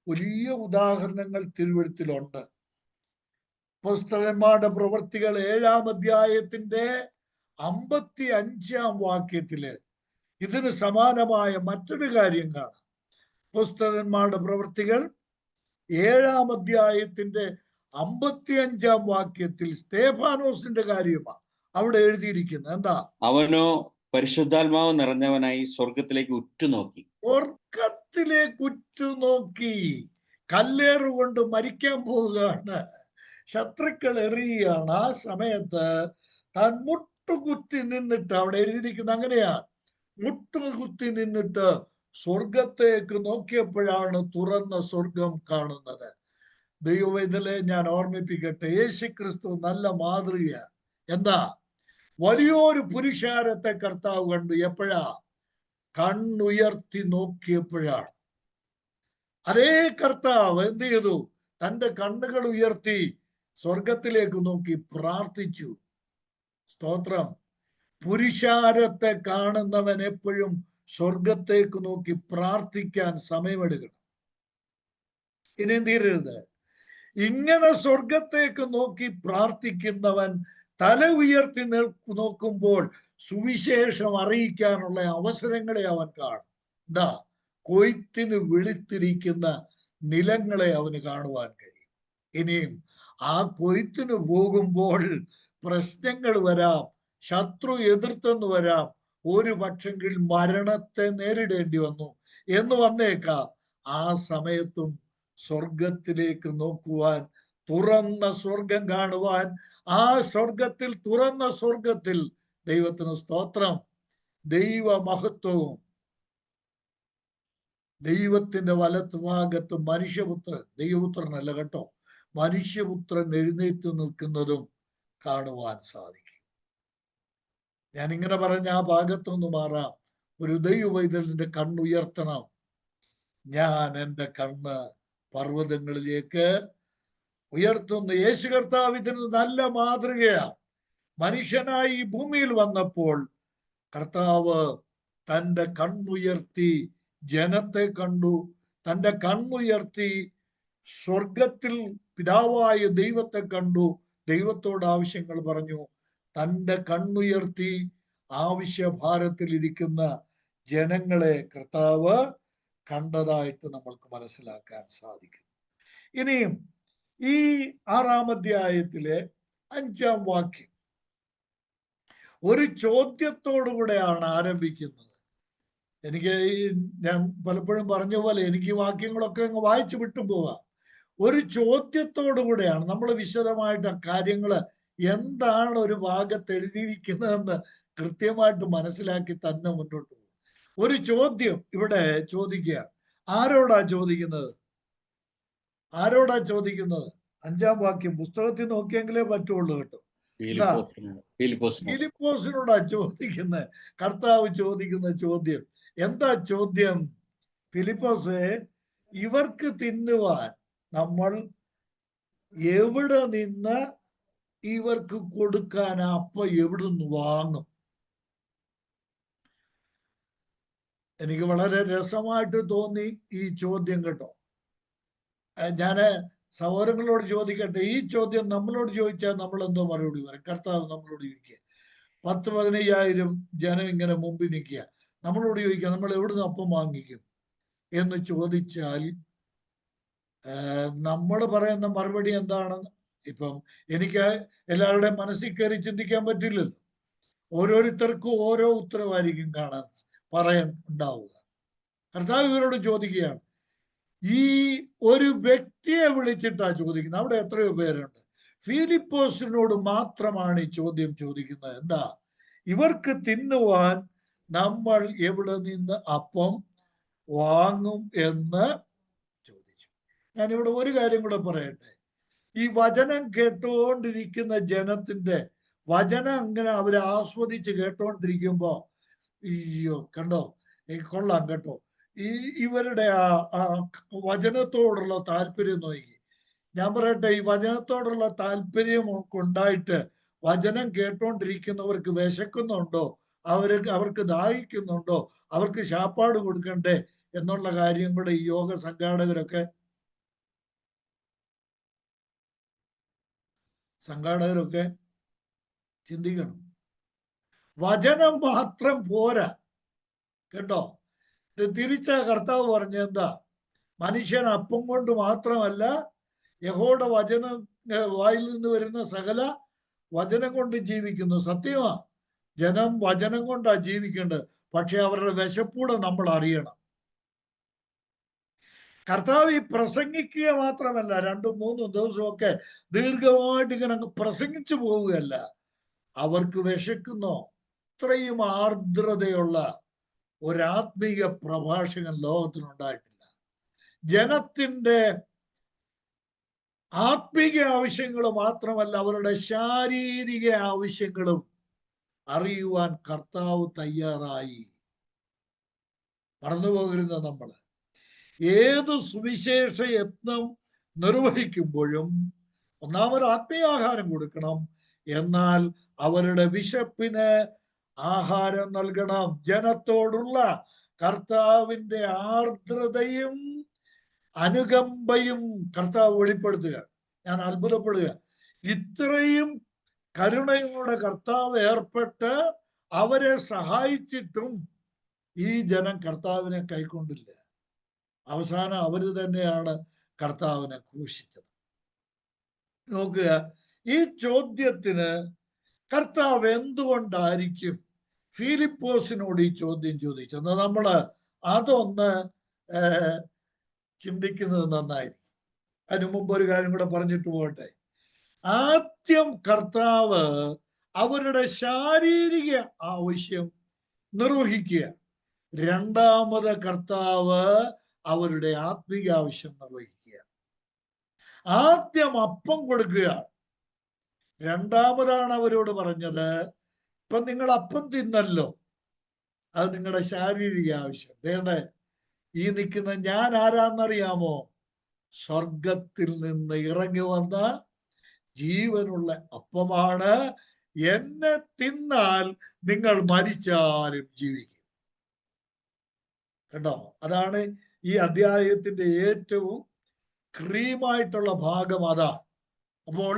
വലിയ ഉദാഹരണങ്ങൾ തിരുവെഴുത്തിലുണ്ട്. അപ്പോസ്തലന്മാരുടെ പ്രവൃത്തികൾ 7-ാം അധ്യായത്തിന്റെ 55-ാം വാക്യത്തില് ഇതിന് സമാനമായ മറ്റൊരു കാര്യം കാണാം. അപ്പോസ്തലന്മാരുടെ പ്രവൃത്തികൾ 7-ാം അധ്യായത്തിന്റെ 55-ാം വാക്യത്തിൽ സ്തേഫാനോസിന്റെ കാര്യമാണ് അവിടെ എഴുതിയിരിക്കുന്നത്. എന്താ? അവനോ പരിശുദ്ധാത്മാവ് നിറഞ്ഞവനായി സ്വർഗത്തിലേക്ക് ഉറ്റുനോക്കി. സ്വർഗത്തിലേക്ക് ഉറ്റുനോക്കി. കല്ലേറുകൊണ്ട് മരിക്കാൻ പോവുകയാണ്, ശത്രുക്കൾ എറിയുകയാണ്. ആ സമയത്ത് താൻ മുട്ടുകുത്തി നിന്നിട്ട്, അവിടെ എഴുതിയിരിക്കുന്ന അങ്ങനെയാ, മുട്ടുകുത്തി നിന്നിട്ട് സ്വർഗത്തേക്ക് നോക്കിയപ്പോഴാണ് തുറന്ന സ്വർഗം കാണുന്നത്. ദൈവവേദനയെ ഞാൻ ഓർമ്മിപ്പിക്കട്ടെ, യേശുക്രിസ്തു നല്ല മാതൃകയാണ്. എന്താ? വലിയൊരു പുരുഷാരത്തെ കർത്താവ് കണ്ടു. എപ്പോഴാ? കണ്ണുയർത്തി നോക്കിയപ്പോഴാണ്. അതേ കർത്താവ് എന്ത് ചെയ്തു? തന്റെ കണ്ണുകൾ ഉയർത്തി സ്വർഗത്തിലേക്ക് നോക്കി പ്രാർത്ഥിച്ചു. സ്തോത്രം. പുരുഷാരത്തെ കാണുന്നവൻ എപ്പോഴും സ്വർഗത്തേക്ക് നോക്കി പ്രാർത്ഥിക്കാൻ സമയമെടുക്കണം. ഇനി തീരരുത്. ഇങ്ങനെ സ്വർഗത്തേക്ക് നോക്കി പ്രാർത്ഥിക്കുന്നവൻ തല ഉയർത്തി നോക്കുമ്പോൾ സുവിശേഷം അറിയിക്കാനുള്ള അവസരങ്ങളെ അവൻ കാണും. എന്താ? കൊയ്ത്തിന് വിളിത്തിരിക്കുന്ന നിലങ്ങളെ അവന് കാണുവാൻ കഴിയും. ഇനിയും ആ കൊയ്ത്തിന് പോകുമ്പോൾ പ്രശ്നങ്ങൾ വരാം, ശത്രു എതിർത്തെന്ന് വരാം, ഒരു പക്ഷെങ്കിൽ മരണത്തെ നേരിടേണ്ടി വന്നു എന്ന് വന്നേക്കാം. ആ സമയത്തും സ്വർഗത്തിലേക്ക് നോക്കുവാൻ, തുറന്ന സ്വർഗം കാണുവാൻ, ആ സ്വർഗത്തിൽ, തുറന്ന സ്വർഗത്തിൽ ദൈവത്തിന് സ്തോത്രം, ദൈവ മഹത്വവും, ദൈവത്തിന്റെ വലത്തുഭാഗത്ത് മനുഷ്യപുത്രൻ, ദൈവപുത്രനല്ല കേട്ടോ, മനുഷ്യപുത്രൻ എഴുന്നേറ്റ് നിൽക്കുന്നതും കാണുവാൻ സാധിക്കും. ഞാൻ ഇങ്ങനെ പറഞ്ഞ ആ ഭാഗത്തൊന്ന് മാറാം. ഒരു ദൈവവൈതലിന്റെ കണ്ണുയർത്തണം. ഞാൻ എൻ്റെ കണ്ണ് പർവ്വതങ്ങളിലേക്ക് ഉയർത്തുന്നു. യേശു കർത്താവ് ഇതിന് നല്ല മാതൃകയാണ്. മനുഷ്യനായി ഈ ഭൂമിയിൽ വന്നപ്പോൾ കർത്താവ് തൻ്റെ കണ്ണുയർത്തി ജനത്തെ കണ്ടു. തൻ്റെ കണ്ണുയർത്തി സ്വർഗത്തിൽ പിതാവായ ദൈവത്തെ കണ്ടു. ദൈവത്തോട് ആവശ്യങ്ങൾ പറഞ്ഞു. തൻ്റെ കണ്ണുയർത്തി ആവശ്യഭാരത്തിൽ ഇരിക്കുന്ന ജനങ്ങളെ കർത്താവ് കണ്ടതായിട്ട് നമ്മൾക്ക് മനസ്സിലാക്കാൻ സാധിക്കും. ഇനിയും ഈ 6-ാം അധ്യായത്തിലെ 5-ാം വാക്യം ഒരു ചോദ്യത്തോടുകൂടെയാണ് ആരംഭിക്കുന്നത്. ഞാൻ പലപ്പോഴും പറഞ്ഞ പോലെ എനിക്ക് വാക്യങ്ങളൊക്കെ അങ്ങ് വായിച്ചു വിട്ടു പോവാം. ഒരു ചോദ്യത്തോടുകൂടെയാണ് നമ്മൾ വിശദമായിട്ട് ആ കാര്യങ്ങൾ എന്താണ് ഒരു ഭാഗത്ത് എഴുതിയിരിക്കുന്നതെന്ന് കൃത്യമായിട്ട് മനസ്സിലാക്കി തന്നെ മുന്നോട്ട് പോകും. ഒരു ചോദ്യം ഇവിടെ ചോദിക്കുക. ആരോടാ ചോദിക്കുന്നത്? ആരോടാ ചോദിക്കുന്നത്? 5-ാം വാക്യം പുസ്തകത്തിൽ നോക്കിയെങ്കിലേ പറ്റുള്ളൂ കേട്ടോ. ഫിലിപ്പോസിനോടാ ചോദിക്കുന്നത്. കർത്താവ് ചോദിക്കുന്ന ചോദ്യം എന്താ? ചോദ്യം, ഫിലിപ്പോസേ, ഇവർക്ക് തിന്നുവാൻ നമ്മൾ എവിടെ നിന്ന് ഇവർക്ക് കൊടുക്കാൻ അപ്പം എവിടുന്ന് വാങ്ങും? എനിക്ക് വളരെ രസമായിട്ട് തോന്നി ഈ ചോദ്യം കേട്ടോ. ഞാന് സഹോദരങ്ങളോട് ചോദിക്കട്ടെ, ഈ ചോദ്യം നമ്മളോട് ചോദിച്ചാൽ നമ്മൾ എന്തോ മറുപടി പറയും? കർത്താവ് നമ്മളോട് ചോദിക്കുക, 10-15,000 ജനം ഇങ്ങനെ മുമ്പിൽ നിൽക്കുക, നമ്മളോട് ചോദിക്കുക നമ്മൾ എവിടുന്ന് അപ്പം വാങ്ങിക്കും എന്ന് ചോദിച്ചാൽ നമ്മൾ പറയുന്ന മറുപടി എന്താണെന്ന് ഇപ്പം എനിക്ക് എല്ലാവരുടെയും മനസ്സിൽ കയറി ചിന്തിക്കാൻ പറ്റില്ലല്ലോ. ഓരോരുത്തർക്കും ഓരോ ഉത്തരവായിരിക്കും പറയാൻ ഉണ്ടാവുക. കർത്താവ് ഇവരോട് ചോദിക്കുകയാണ്. ഈ ഒരു വ്യക്തിയെ വിളിച്ചിട്ടാ ചോദിക്കുന്നത്. അവിടെ എത്രയോ പേരുണ്ട്. ഫിലിപ്പോസിനോട് മാത്രമാണ് ഈ ചോദ്യം ചോദിക്കുന്നത്. എന്താ? ഇവർക്ക് തിന്നുവാൻ നമ്മൾ എവിടെ നിന്ന് അപ്പം വാങ്ങും എന്ന് ചോദിച്ചു. ഞാനിവിടെ ഒരു കാര്യം കൂടെ പറയട്ടെ. ഈ വചനം കേട്ടുകൊണ്ടിരിക്കുന്ന ജനത്തിന്റെ വചനം അങ്ങനെ അവരെ ആസ്വദിച്ച് കേട്ടോണ്ടിരിക്കുമ്പോ അയ്യോ കണ്ടോ കൊള്ളാം കേട്ടോ, ഇവരുടെ ആ വചനത്തോടുള്ള താല്പര്യം നോക്കി. ഞാൻ പറയട്ടെ, ഈ വചനത്തോടുള്ള താല്പര്യം ഉണ്ടായിട്ട് വചനം കേട്ടോണ്ടിരിക്കുന്നവർക്ക് വിശക്കുന്നുണ്ടോ, അവർക്ക് ദാഹിക്കുന്നുണ്ടോ, അവർക്ക് ശാപ്പാട് കൊടുക്കണ്ടേ എന്നുള്ള കാര്യം കൂടെ ഈ യോഗ സംഘാടകരൊക്കെ ചിന്തിക്കണം. വചനം മാത്രം പോരാ കേട്ടോ. തിരിച്ചാ കർത്താവ് പറഞ്ഞെന്താ? മനുഷ്യൻ അപ്പം കൊണ്ട് മാത്രമല്ല യഹോവയുടെ വചനം വായിൽ നിന്ന് വരുന്ന സകല വചനം കൊണ്ട് ജീവിക്കുന്നു. സത്യമാ. ജനം വചനം കൊണ്ടാ ജീവിക്കേണ്ടത്. പക്ഷെ അവരുടെ വിശപ്പൂടെ നമ്മൾ അറിയണം. കർത്താവ് ഈ പ്രസംഗിക്കുക മാത്രമല്ല, 2-3 ദിവസമൊക്കെ ദീർഘമായിട്ട് ഇങ്ങനെ പ്രസംഗിച്ചു പോവുകയല്ല. അവർക്ക് വിശക്കുന്നോ? ഇത്രയും ആർദ്രതയുള്ള ഒരാത്മീക പ്രഭാഷകൻ ലോകത്തിനുണ്ടായിട്ടില്ല. ജനത്തിന്റെ ആത്മീക ആവശ്യങ്ങൾ മാത്രമല്ല, അവരുടെ ശാരീരിക ആവശ്യങ്ങളും അറിയുവാൻ കർത്താവ് തയ്യാറായി. മറന്നുപോകരുത്, നമ്മൾ ഏത് സുവിശേഷ യത്നം നിർവഹിക്കുമ്പോഴും ഒന്നാമത് ആത്മീയാഹാരം കൊടുക്കണം, എന്നാൽ അവരുടെ വിശപ്പിന് ആഹാരം നൽകണം. ജനത്തോടുള്ള കർത്താവിന്റെ ആർദ്രതയും അനുകമ്പയും കർത്താവ് വെളിപ്പെടുത്തുക. ഞാൻ അത്ഭുതപ്പെടുക, ഇത്രയും കരുണയോടെ കർത്താവ് ഏർപ്പെട്ട് അവരെ സഹായിച്ചിട്ടും ഈ ജനം കർത്താവിനെ കൈക്കൊണ്ടില്ല. അവസാനം അവര് തന്നെയാണ് കർത്താവിനെ ക്രൂശിച്ചത്. നോക്കുക, ഈ ചോദ്യത്തിന് കർത്താവ് എന്തുകൊണ്ടായിരിക്കും ഫിലിപ്പോസിനോട് ഈ ചോദ്യം ചോദിച്ചത്? നമ്മള് അതൊന്ന് ചിന്തിക്കുന്നത് നന്നായിരിക്കും. അതിനു മുമ്പ് ഒരു കാര്യം കൂടെ പറഞ്ഞിട്ട് പോകട്ടെ. ആദ്യം കർത്താവ് അവരുടെ ശാരീരിക ആവശ്യം നിർവഹിക്കുക, രണ്ടാമത് കർത്താവ് അവരുടെ ആത്മീക ആവശ്യം നിർവഹിക്കുക. ആദ്യം അപ്പം കൊടുക്കുക, രണ്ടാമതാണ് അവരോട് പറഞ്ഞത്, ഇപ്പൊ നിങ്ങൾ അപ്പം തിന്നല്ലോ, അത് നിങ്ങളുടെ ശാരീരിക ആവശ്യം. ദേണ്ടേ, ഈ നിൽക്കുന്ന ഞാൻ ആരാന്നറിയാമോ? സ്വർഗത്തിൽ നിന്ന് ഇറങ്ങി വന്ന ജീവനുള്ള അപ്പമാണ്. എന്നെ തിന്നാൽ നിങ്ങൾ മരിച്ചാലും ജീവിക്കും. കേട്ടോ, അതാണ് ഈ അധ്യായത്തിന്റെ ഏറ്റവും ക്രീമായിട്ടുള്ള ഭാഗം. അതാ. അപ്പോൾ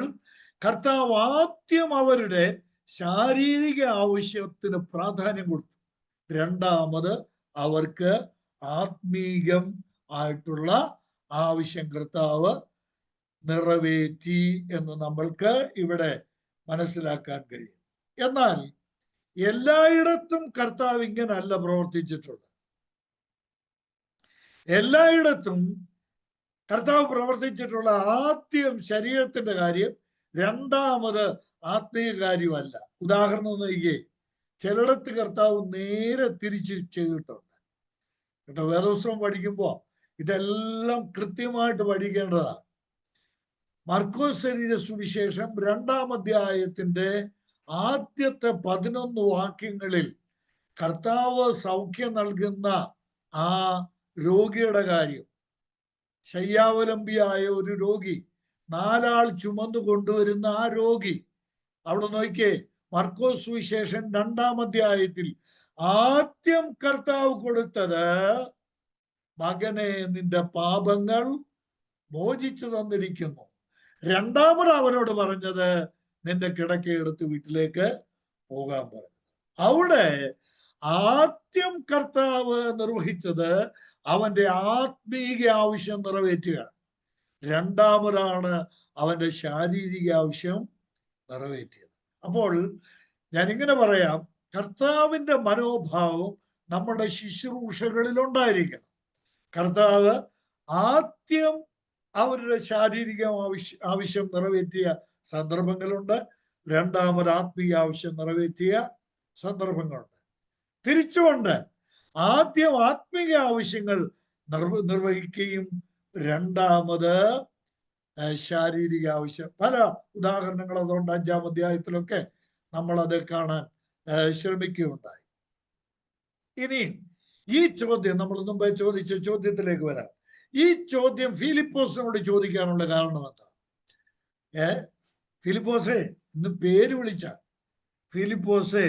കർത്താവ് ആദ്യം അവരുടെ ശാരീരിക ആവശ്യത്തിന് പ്രാധാന്യം കൊടുത്തു, രണ്ടാമത് അവർക്ക് ആത്മീകം ആയിട്ടുള്ള ആവശ്യം കർത്താവ് നിറവേറ്റി എന്ന് നമ്മൾക്ക് ഇവിടെ മനസ്സിലാക്കാൻ കഴിയും. എന്നാൽ എല്ലായിടത്തും കർത്താവ് ഇങ്ങനല്ല പ്രവർത്തിച്ചിട്ടുള്ളത്. എല്ലായിടത്തും കർത്താവ് പ്രവർത്തിച്ചിട്ടുള്ള ആദ്യം ശരീരത്തിന്റെ കാര്യം, രണ്ടാമത് ആത്മീയ കാര്യമല്ല. ഉദാഹരണം നോക്കിയേ, ചിലയിടത്ത് കർത്താവ് നേരെ തിരിച്ച് ചെയ്തിട്ടുണ്ട്. കേട്ടോ, വേദപുസ്തകം പഠിക്കുമ്പോൾ ഇതെല്ലാം കൃത്യമായിട്ട് പഠിക്കേണ്ടതാണ്. മർക്കോസ് എഴുതിയ സുവിശേഷം 2-ാം അധ്യായത്തിന്റെ ആദ്യത്തെ 11 വാക്യങ്ങളിൽ കർത്താവ് സൗഖ്യം നൽകുന്ന ആ രോഗിയുടെ കാര്യം, ശയ്യാവലംബിയായ ഒരു രോഗി, 4 ആൾ ചുമന്നു കൊണ്ടുവരുന്ന ആ രോഗി, അവിടെ നോക്കിയേ, മർക്കോസ് സുവിശേഷം 2-ാം അധ്യായത്തിൽ ആദ്യം കർത്താവ് കൊടുത്തത്, മകനെ നിന്റെ പാപങ്ങൾ മോചിച്ചു തന്നിരിക്കുന്നു. രണ്ടാമത് അവനോട് പറഞ്ഞത്, നിന്റെ കിടക്കയെടുത്ത് വീട്ടിലേക്ക് പോകാൻ പറഞ്ഞു. അവിടെ ആദ്യം കർത്താവ് നിർവഹിച്ചത് അവന്റെ ആത്മീക ആവശ്യം നിറവേറ്റുക, രണ്ടാമതാണ് അവന്റെ ശാരീരിക ആവശ്യം നിറവേറ്റിയത്. അപ്പോൾ ഞാനിങ്ങനെ പറയാം, കർത്താവിന്റെ മനോഭാവം നമ്മുടെ ശുശ്രൂഷകളിൽ ഉണ്ടായിരിക്കണം. കർത്താവ് ആദ്യം അവരുടെ ശാരീരിക ആവശ്യം നിറവേറ്റിയ സന്ദർഭങ്ങളുണ്ട്, രണ്ടാമത് ആത്മീയ ആവശ്യം നിറവേറ്റിയ സന്ദർഭങ്ങളുണ്ട്. തിരിച്ചുകൊണ്ട് ആദ്യം ആത്മീയ ആവശ്യങ്ങൾ നിർവഹിക്കുകയും രണ്ടാമത് ശാരീരിക ആവശ്യം. പല ഉദാഹരണങ്ങൾ അതുകൊണ്ട് 5-ാം അധ്യായത്തിലൊക്കെ നമ്മളത് കാണാൻ ശ്രമിക്കുകയുണ്ടായി. ഇനി ഈ ചോദ്യം നമ്മൾ മുമ്പേ ചോദിച്ച ചോദ്യത്തിലേക്ക് വരാം. ഈ ചോദ്യം ഫിലിപ്പോസിനോട് ചോദിക്കാനുള്ള കാരണം എന്താ? ഫിലിപ്പോസേ, ഇന്ന് പേര് വിളിച്ച ഫിലിപ്പോസേ,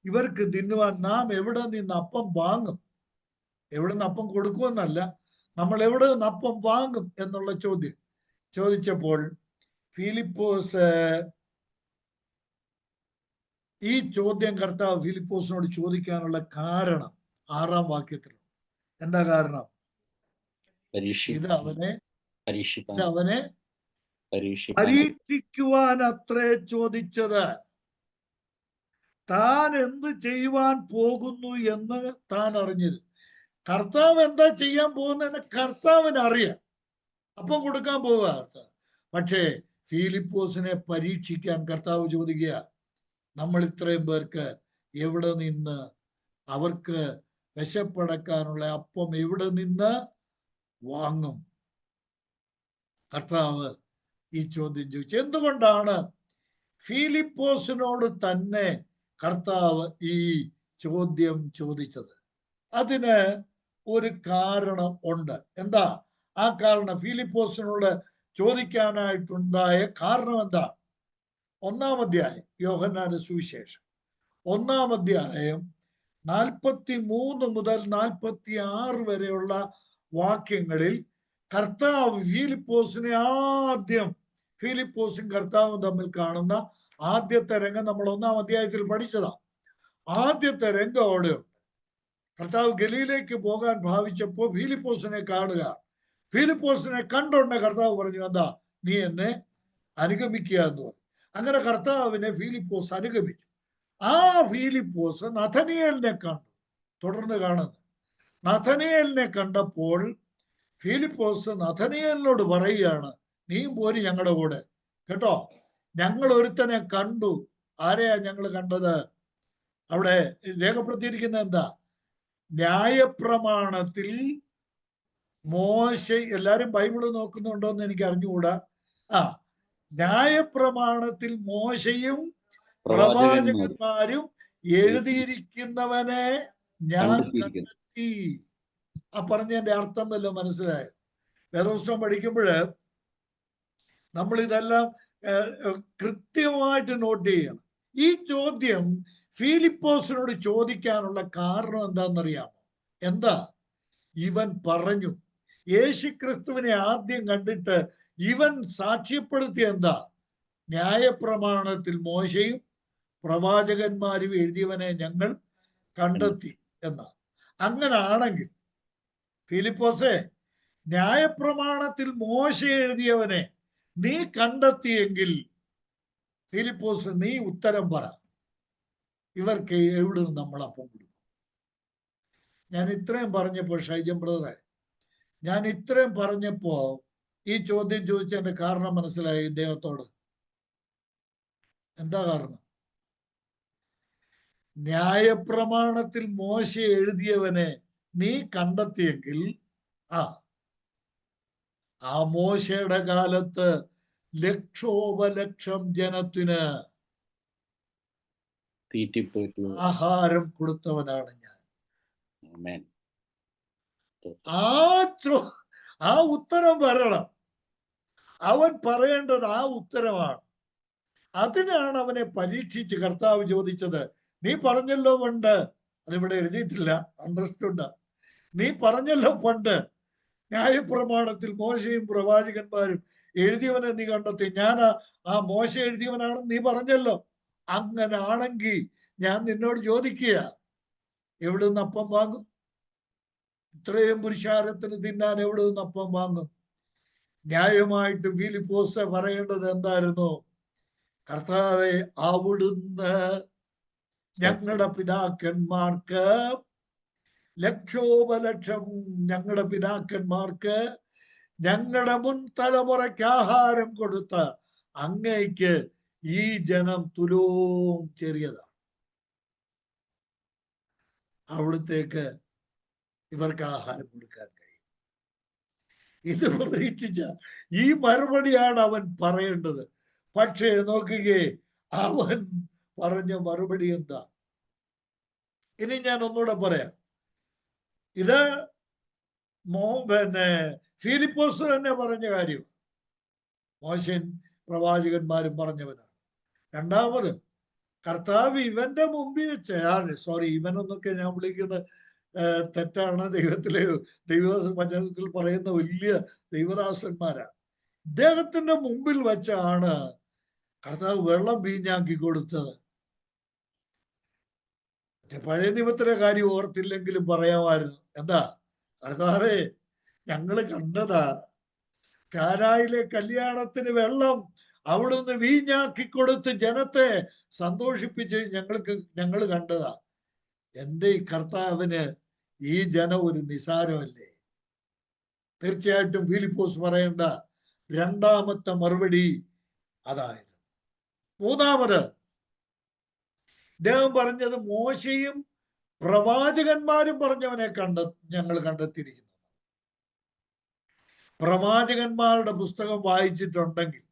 ഇവർക്ക് തിന്നുവാൻ നാം എവിടെ നിന്ന് അപ്പം വാങ്ങും? എവിടെ നിന്ന് അപ്പം കൊടുക്കുമെന്നല്ല, നമ്മൾ എവിടെ നിന്ന് അപ്പം വാങ്ങും എന്നുള്ള ചോദ്യം ചോദിച്ചപ്പോൾ ഫിലിപ്പോസ്, ഈ ചോദ്യം കർത്താവ് ഫിലിപ്പോസിനോട് ചോദിക്കാനുള്ള കാരണം 6-ാം വാക്യത്തിൽ. എന്താ കാരണം? ഇത് അവനെ പരീക്ഷിക്കുവാൻ അത്രേ ചോദിച്ചത്. താൻ എന്ത് ചെയ്യുവാൻ പോകുന്നു എന്ന് താൻ അറിഞ്ഞിരുന്നു. കർത്താവ് എന്താ ചെയ്യാൻ പോകുന്നതെന്ന് കർത്താവിന് അറിയാം. അപ്പം കൊടുക്കാൻ പോവുക കർത്താവ്. പക്ഷേ ഫിലിപ്പോസിനെ പരീക്ഷിക്കാൻ കർത്താവ് ചോദിക്കുക, നമ്മൾ ഇത്രയും പേർക്ക് എവിടെ നിന്ന്, അവർക്ക് വിശപ്പടക്കാനുള്ള അപ്പം എവിടെ നിന്ന് വാങ്ങും? കർത്താവ് ഈ ചോദ്യം ചോദിച്ചു. എന്തുകൊണ്ടാണ് ഫിലിപ്പോസിനോട് തന്നെ കർത്താവ് ഈ ചോദ്യം ചോദിച്ചത്? അതിന് ഒരു കാരണം ഉണ്ട്. എന്താ ആ കാരണം? ഫിലിപ്പോസിനോട് ചോദിക്കാനായിട്ടുണ്ടായ കാരണം എന്താ? 1-ാം അധ്യായം, യോഹന്നാന്റെ സുവിശേഷം 1-ാം അധ്യായം 43 മുതൽ 46 വരെയുള്ള വാക്യങ്ങളിൽ കർത്താവ് ഫിലിപ്പോസിനെ ഫിലിപ്പോസും കർത്താവും തമ്മിൽ കാണുന്ന ആദ്യത്തെ രംഗം നമ്മൾ 1-ാം അധ്യായത്തിൽ പഠിച്ചതാ. ആദ്യത്തെ രംഗം അവിടെയുണ്ട്. കർത്താവ് ഗലീലയിലേക്ക് പോകാൻ ഭാവിച്ചപ്പോൾ ഫിലിപ്പോസിനെ കാണുക. ഫിലിപ്പോസിനെ കണ്ടുകൊണ്ട് കർത്താവ് പറഞ്ഞു, എന്താ നീ എന്നെ അനുഗമിക്കുക എന്ന് പറഞ്ഞു. അങ്ങനെ കർത്താവിനെ ഫിലിപ്പോസ് അനുഗമിച്ചു. ആ ഫിലിപ്പോസ് നഥനിയേലിനെ കണ്ടു. തുടർന്ന് കാണുന്നു, നഥനിയേലിനെ കണ്ടപ്പോൾ ഫിലിപ്പോസ് നഥനിയേലിനോട് പറയുകയാണ്, നീയും പോരി ഞങ്ങളുടെ കൂടെ. കേട്ടോ, ഞങ്ങൾ ഒരുത്തനെ കണ്ടു. ആരെയാ ഞങ്ങൾ കണ്ടത്? അവിടെ രേഖപ്പെടുത്തിയിരിക്കുന്ന എന്താ? ന്യായപ്രമാണത്തിൽ മോശ, എല്ലാരും ബൈബിള് നോക്കുന്നുണ്ടോ എന്ന് എനിക്ക് അറിഞ്ഞുകൂടാ. ന്യായപ്രമാണത്തിൽ മോശയും പ്രവാചകന്മാരും എഴുതിയിരിക്കുന്നവനെ ഞാൻ കണ്ടെത്തി. ആ പറഞ്ഞതിന്റെ അർത്ഥം വല്ലതും മനസ്സിലായോ? വേദപുസ്തകം പഠിക്കുമ്പോൾ നമ്മൾ ഇതെല്ലാം കൃത്യമായിട്ട് നോട്ട് ചെയ്യണം. ഈ ചോദ്യം ഫിലിപ്പോസിനോട് ചോദിക്കാനുള്ള കാരണം എന്താണെന്നറിയാമോ? എന്താ? ഇവൻ പറഞ്ഞു, യേശുക്രിസ്തുവിനെ ആദ്യം കണ്ടിട്ട് ഇവൻ സാക്ഷ്യപ്പെടുത്തിയ എന്താ? ന്യായപ്രമാണത്തിൽ മോശയും പ്രവാചകന്മാരും എഴുതിയവനെ ഞങ്ങൾ കണ്ടെത്തി എന്നാ. അങ്ങനാണെങ്കിൽ ഫിലിപ്പോസേ, ന്യായപ്രമാണത്തിൽ മോശ എഴുതിയവനെ നീ കണ്ടെത്തിയെങ്കിൽ ഫിലിപ്പോസ് നീ ഉത്തരം പറ, ഇവർക്ക് എവിടെ നിന്ന് നമ്മൾ അപ്പം കൊടുക്കും? ഞാൻ ഇത്രയും പറഞ്ഞപ്പോ ഷൈജൻ ബ്രദറെ, ഞാൻ ഇത്രയും പറഞ്ഞപ്പോ ഈ ചോദ്യം ചോദിച്ചതിന്റെ കാരണം മനസ്സിലായി ഇദ്ദേഹത്തോട്. എന്താ കാരണം? ന്യായപ്രമാണത്തിൽ മോശ എഴുതിയവനെ നീ കണ്ടെത്തിയെങ്കിൽ ആ മോശയുടെ കാലത്ത് ലക്ഷോപലക്ഷം ജനത്തിന് ആഹാരം കൊടുത്തവനാണ് ഞാൻ. ആ ഉത്തരം വരണം. അവൻ പറയേണ്ടത് ആ ഉത്തരമാണ്. അതിനാണ് അവനെ പരീക്ഷിച്ച് കർത്താവ് ചോദിച്ചത്. നീ പറഞ്ഞല്ലോ പണ്ട്, അതിവിടെ എഴുതിയിട്ടില്ല, അണ്ടർസ്റ്റുഡ്, നീ പറഞ്ഞല്ലോ പണ്ട് ന്യായപ്രമാണത്തിൽ മോശയും പ്രവാചകന്മാരും എഴുതിയവനെ നീ കണ്ടെത്തി. ഞാൻ ആ മോശ എഴുതിയവനാണെന്ന് നീ പറഞ്ഞല്ലോ. അങ്ങനാണെങ്കിൽ ഞാൻ നിന്നോട് ചോദിക്കുക, എവിടെ നിന്ന് അപ്പം വാങ്ങും? ഇത്രയും പുരുഷാരത്തിന് തിന്നാൻ എവിടെ നിന്ന് അപ്പം വാങ്ങും? ന്യായമായിട്ട് ഫിലിപ്പോസ് പറയേണ്ടത് എന്തായിരുന്നു? കർത്താവേ, അവിടുന്ന് ഞങ്ങളുടെ പിതാക്കന്മാർക്ക് ലക്ഷോപലക്ഷം, ഞങ്ങളുടെ പിതാക്കന്മാർക്ക് ഞങ്ങളുടെ മുൻ തലമുറയ്ക്ക് ആഹാരം കൊടുത്ത അങ്ങയ്ക്ക് ഈ ജനം തുലോം ചെറിയതാണ്. അവിടത്തേക്ക് ഇവർക്ക് ആഹാരം കൊടുക്കാൻ കഴിയും. ഇത് പ്രതീക്ഷിച്ച ഈ മറുപടിയാണ് അവൻ പറയേണ്ടത്. പക്ഷേ നോക്കുകയെ, അവൻ പറഞ്ഞ മറുപടി എന്താ? ഇനി ഞാൻ ഒന്നുകൂടെ പറയാം. ഇത് ഫിലിപ്പോസ് തന്നെ പറഞ്ഞ കാര്യം, മോശൻ പ്രവാചകന്മാരും പറഞ്ഞവനാണ്. രണ്ടാമത് കർത്താവ് ഇവന്റെ മുമ്പിൽ വെച്ച്, സോറി, ഇവനൊന്നൊക്കെ ഞാൻ വിളിക്കുന്നത് തെറ്റാണ്. ദൈവവചനത്തിൽ പറയുന്ന വലിയ ദൈവദാസന്മാരാണ്. ഇദ്ദേഹത്തിന്റെ മുമ്പിൽ വെച്ചാണ് കർത്താവ് വെള്ളം വീഞ്ഞാക്കി കൊടുത്തത്. പഴയ നിയമത്തിലെ കാര്യം ഓർത്തില്ലെങ്കിലും പറയാമായിരുന്നു. എന്താ? കർത്താവേ, ഞങ്ങള് കണ്ടതാ, കാനായിലെ കല്യാണത്തിന് വെള്ളം അവിടുന്ന് വീഞ്ഞാക്കി കൊടുത്ത് ജനത്തെ സന്തോഷിപ്പിച്ച് ഞങ്ങൾ കണ്ടതാ. എന്റെ ഈ കർത്താവിന് ഈ ജനം ഒരു നിസാരമല്ലേ? തീർച്ചയായിട്ടും ഫിലിപ്പോസ് പറയേണ്ട രണ്ടാമത്തെ മറുപടി അതായത്. മൂന്നാമത് ഇദ്ദേഹം പറഞ്ഞത് മോശയും പ്രവാചകന്മാരും പറഞ്ഞവനെ ഞങ്ങൾ കണ്ടെത്തിയിരിക്കുന്നു. പ്രവാചകന്മാരുടെ പുസ്തകം വായിച്ചിട്ടുണ്ടെങ്കിൽ,